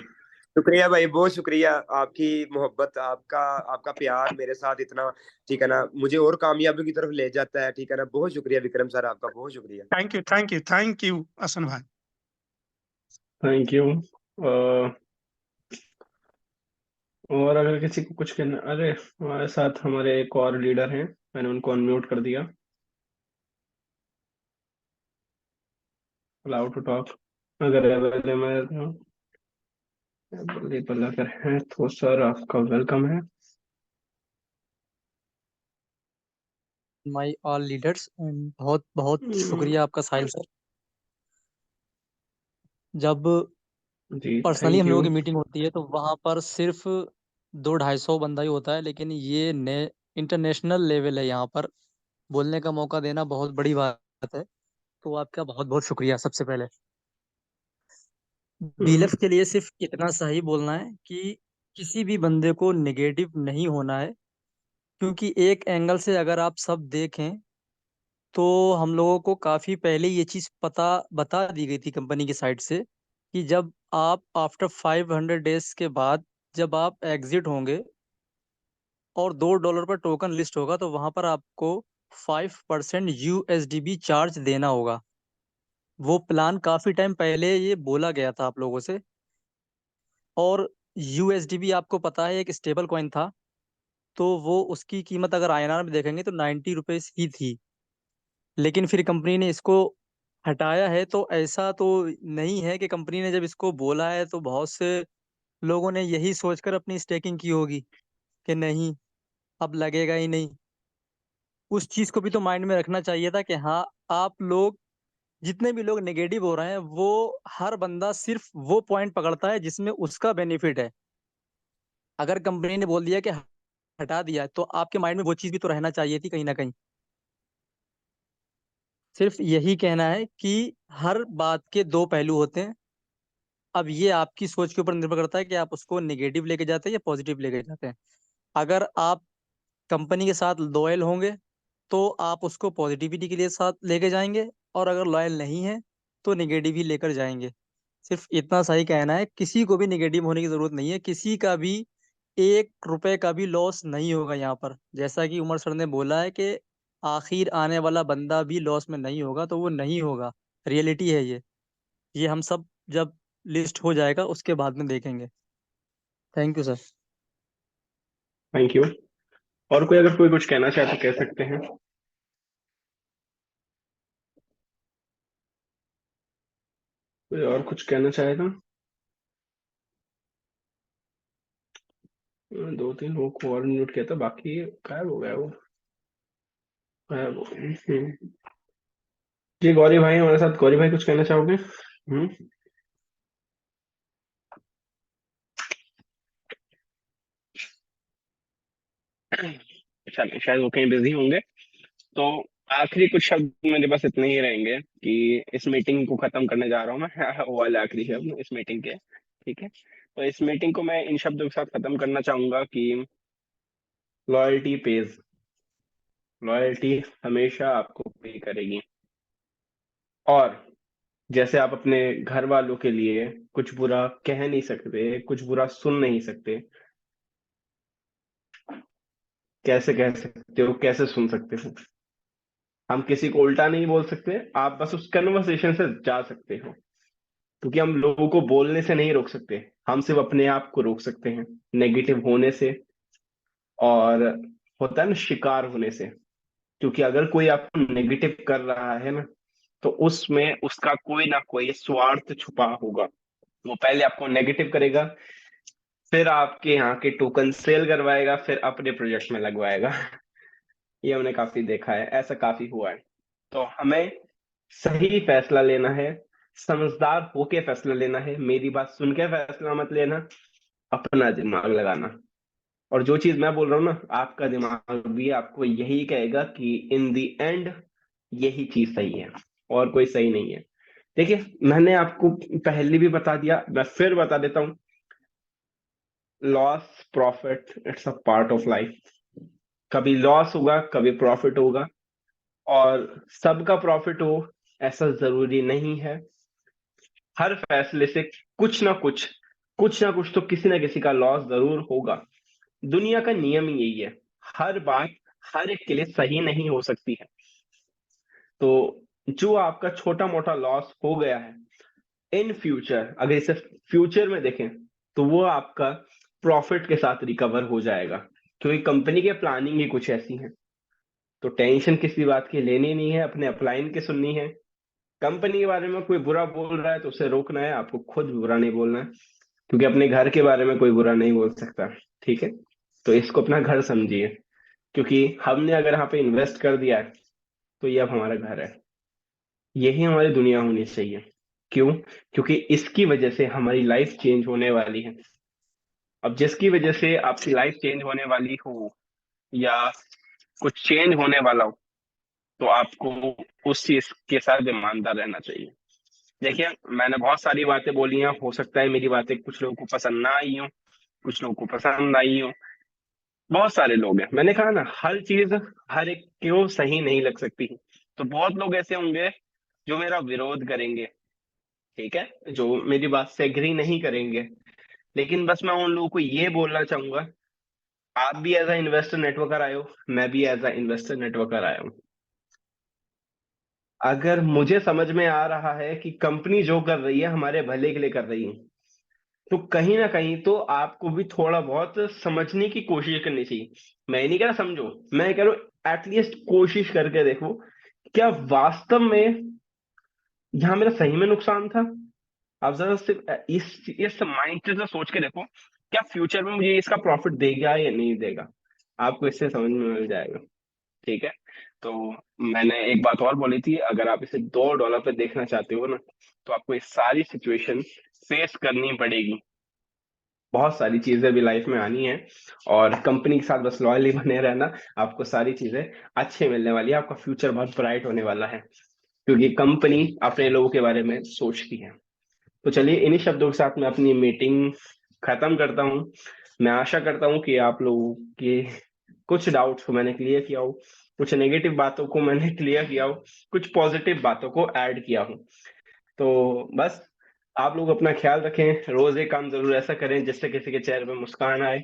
शुक्रिया भाई, बहुत शुक्रिया। आपकी मोहब्बत, आपका आपका प्यार मेरे साथ इतना, ठीक है ना, मुझे और कामयाबी की तरफ ले जाता है। ठीक है ना, बहुत शुक्रिया विक्रम सर, आपका बहुत शुक्रिया। Thank you, thank you, thank you Hasan भाई। Thank you. और अगर किसी को कुछ कहना, अरे हमारे साथ हमारे एक और लीडर हैं, मैंने उनको अनम्यूट कर दिया। अलाउ टू टॉक, अगर अवेलेबल अगर हैं तो सर आपका वेलकम है। माई ऑल लीडर्स, बहुत बहुत शुक्रिया आपका साहिल सर। जब जी पर्सनली थैंक हम यू। लोगों की मीटिंग होती है तो वहाँ पर सिर्फ 200-250 बंदा ही होता है, लेकिन ये ने इंटरनेशनल लेवल है। यहाँ पर बोलने का मौका देना बहुत बड़ी बात है, तो आपका बहुत बहुत शुक्रिया। सबसे पहले डीलफ के लिए सिर्फ इतना सही बोलना है कि किसी भी बंदे को नेगेटिव नहीं होना है, क्योंकि एक एंगल से अगर आप सब देखें तो हम लोगों को काफी पहले ये चीज पता बता दी गई थी कंपनी की साइड से कि जब आप आफ्टर 500 डेज के बाद जब आप एग्जिट होंगे और $2 पर टोकन लिस्ट होगा, तो वहां पर आपको 5% USDB चार्ज देना होगा। वो प्लान काफी टाइम पहले ये बोला गया था आप लोगों से। और USDB आपको पता है एक स्टेबल कॉइन था, तो वो उसकी कीमत अगर INR में देखेंगे तो 90 रुपीज ही थी। लेकिन फिर कंपनी ने इसको हटाया है, तो ऐसा तो नहीं है कि कंपनी ने जब इसको बोला है तो बहुत से लोगों ने यही सोचकर अपनी स्टेकिंग की होगी कि नहीं, अब लगेगा ही नहीं। उस चीज को भी तो माइंड में रखना चाहिए था कि हाँ, आप लोग जितने भी लोग नेगेटिव हो रहे हैं वो हर बंदा सिर्फ वो पॉइंट पकड़ता है जिसमें उसका बेनिफिट है। अगर कंपनी ने बोल दिया कि हटा दिया है, तो आपके माइंड में वो चीज भी तो रहना चाहिए थी कहीं ना कहीं। सिर्फ यही कहना है कि हर बात के दो पहलू होते हैं। अब ये आपकी सोच के ऊपर निर्भर करता है कि आप उसको नेगेटिव लेके जाते हैं या पॉजिटिव लेके जाते हैं। अगर आप कंपनी के साथ लॉयल होंगे तो आप उसको पॉजिटिविटी के लिए साथ लेके जाएंगे, और अगर लॉयल नहीं है तो नेगेटिव ही लेकर जाएंगे। सिर्फ इतना सही कहना है, किसी को भी नेगेटिव होने की जरूरत नहीं है, किसी का भी 1 रुपए का भी लॉस नहीं होगा यहाँ पर। जैसा कि उमर सर ने बोला है कि आखिर आने वाला बंदा भी लॉस में नहीं होगा, तो वो नहीं होगा। रियलिटी है ये हम सब जब लिस्ट हो जाएगा उसके बाद में देखेंगे। Thank you sir. Thank you. और कोई अगर कोई कुछ कहना चाहे तो कह सकते हैं। कोई और कुछ कहना चाहेगा? 2-3 लोगों को और म्यूट किया था, बाकी गायब हो गया वो। गायब हो गए। जी गौरी भाई हमारे साथ। गौरी भाई कुछ कहना चाहोगे? चलिए, शायद वो कहीं बिजी होंगे। तो आखिरी कुछ शब्द मेरे पास इतने ही रहेंगे कि इस मीटिंग को खत्म करने जा रहा हूँ मैं। वो वाले आखिरी शब्द इस मीटिंग के। ठीक है, तो इस मीटिंग को मैं इन शब्दों के साथ खत्म करना चाहूंगा कि लॉयल्टी पेज। लॉयल्टी हमेशा आपको पे करेगी। और जैसे आप अपने घर वालों के लिए कुछ बुरा कह नहीं सकते, कुछ बुरा सुन नहीं सकते, कैसे कह सकते हो, कैसे सुन सकते हो? हम किसी को उल्टा नहीं बोल सकते, आप बस उस कन्वर्सेशन से जा सकते हो। क्योंकि हम लोगों को बोलने से नहीं रोक सकते, हम सिर्फ अपने आप को रोक सकते हैं नेगेटिव होने से, और होता है ना, शिकार होने से। क्योंकि अगर कोई आपको नेगेटिव कर रहा है ना, तो उसमें उसका कोई ना कोई स्वार्थ छुपा होगा। वो पहले आपको नेगेटिव करेगा, फिर आपके यहाँ के टोकन सेल करवाएगा, फिर अपने प्रोजेक्ट में लगवाएगा। ये हमने काफी देखा है, ऐसा काफी हुआ है। तो हमें सही फैसला लेना है, समझदार होके फैसला लेना है। मेरी बात सुन के फैसला मत लेना, अपना दिमाग लगाना। और जो चीज मैं बोल रहा हूँ ना, आपका दिमाग भी आपको यही कहेगा कि इन दी एंड यही चीज सही है, और कोई सही नहीं है। देखिए, मैंने आपको पहले भी बता दिया, मैं फिर बता देता हूँ। Loss profit it's a part of life. कभी लॉस होगा, कभी प्रॉफिट होगा, और सबका प्रॉफिट हो ऐसा जरूरी नहीं है। हर फैसले से कुछ ना कुछ तो किसी ना किसी का लॉस जरूर होगा। दुनिया का नियम ही यही है। हर बात हर एक के लिए सही नहीं हो सकती है। तो जो आपका छोटा मोटा लॉस हो गया है, इन फ्यूचर अगर इसे फ्यूचर में देखें, तो वो आपका प्रॉफिट के साथ रिकवर हो जाएगा। क्योंकि कंपनी के प्लानिंग ही कुछ ऐसी है। तो टेंशन किसी बात की लेनी नहीं है, अपने अपलाइन की सुननी है। कंपनी के बारे में कोई बुरा बोल रहा है तो उसे रोकना है, आपको खुद बुरा नहीं बोलना है। क्योंकि अपने घर के बारे में कोई बुरा नहीं बोल सकता। ठीक है, तो इसको अपना घर समझिए। क्योंकि हमने अगर यहाँ पे इन्वेस्ट कर दिया है, तो ये अब हमारा घर है। यही हमारी दुनिया होनी चाहिए। क्यों? क्योंकि इसकी वजह से हमारी लाइफ चेंज होने वाली है। अब जिसकी वजह से आपकी लाइफ चेंज होने वाली हो, या कुछ चेंज होने वाला हो, तो आपको उस चीज के साथ ईमानदार रहना चाहिए। देखिए, मैंने बहुत सारी बातें बोली हैं, हो सकता है मेरी बातें कुछ लोगों को पसंद ना आई हो, कुछ लोगों को पसंद आई हो। बहुत सारे लोग हैं, मैंने कहा ना, हर चीज हर एक को सही नहीं लग सकती। तो बहुत लोग ऐसे होंगे जो मेरा विरोध करेंगे, ठीक है, जो मेरी बात से एग्री नहीं करेंगे। लेकिन बस मैं उन लोगों को ये बोलना चाहूंगा, आप भी एज अ इन्वेस्टर नेटवर्कर आए हो, मैं भी एज अ इन्वेस्टर नेटवर्कर आया हूँ। अगर मुझे समझ में आ रहा है कि कंपनी जो कर रही है हमारे भले के लिए कर रही है, तो कहीं ना कहीं तो आपको भी थोड़ा बहुत समझने की कोशिश करनी चाहिए। मैं नहीं कह रहा समझो, मैं कह रहा हूँ एटलीस्ट कोशिश करके देखो, क्या वास्तव में यहाँ मेरा सही में नुकसान था। आप जरा सिर्फ इस माइंड से सोच के देखो, क्या फ्यूचर में मुझे इसका प्रॉफिट देगा या नहीं देगा। आपको इससे समझ में मिल जाएगा। ठीक है, तो मैंने एक बात और बोली थी, अगर आप इसे $2 पे देखना चाहते हो ना, तो आपको ये सारी सिचुएशन फेस करनी पड़ेगी। बहुत सारी चीजें भी लाइफ में आनी है, और कंपनी के साथ बस लॉयली बने रहना, आपको सारी चीजें अच्छी मिलने वाली है, आपका फ्यूचर बहुत ब्राइट होने वाला है, क्योंकि कंपनी अपने लोगों के बारे में सोचती है। तो चलिए, इन्हीं शब्दों के साथ मैं अपनी मीटिंग खत्म करता हूँ। मैं आशा करता हूँ कि आप लोगों के कुछ डाउट्स को मैंने क्लियर किया हो, कुछ नेगेटिव बातों को मैंने क्लियर किया हो, कुछ पॉजिटिव बातों को ऐड किया हो। तो बस आप लोग अपना ख्याल रखें, रोज एक काम जरूर ऐसा करें जिससे किसी के चेहरे पे मुस्कान आए,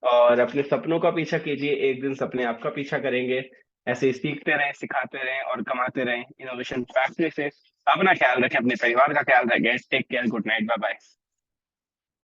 और अपने सपनों का पीछा कीजिए, एक दिन सपने आपका पीछा करेंगे। ऐसे ही सीखते रहें, सिखाते रहें और कमाते रहें इनोवेशन फैक्ट्री से। अपना ख्याल रखें, अपने परिवार का ख्याल रखें। Take care, good night, bye bye.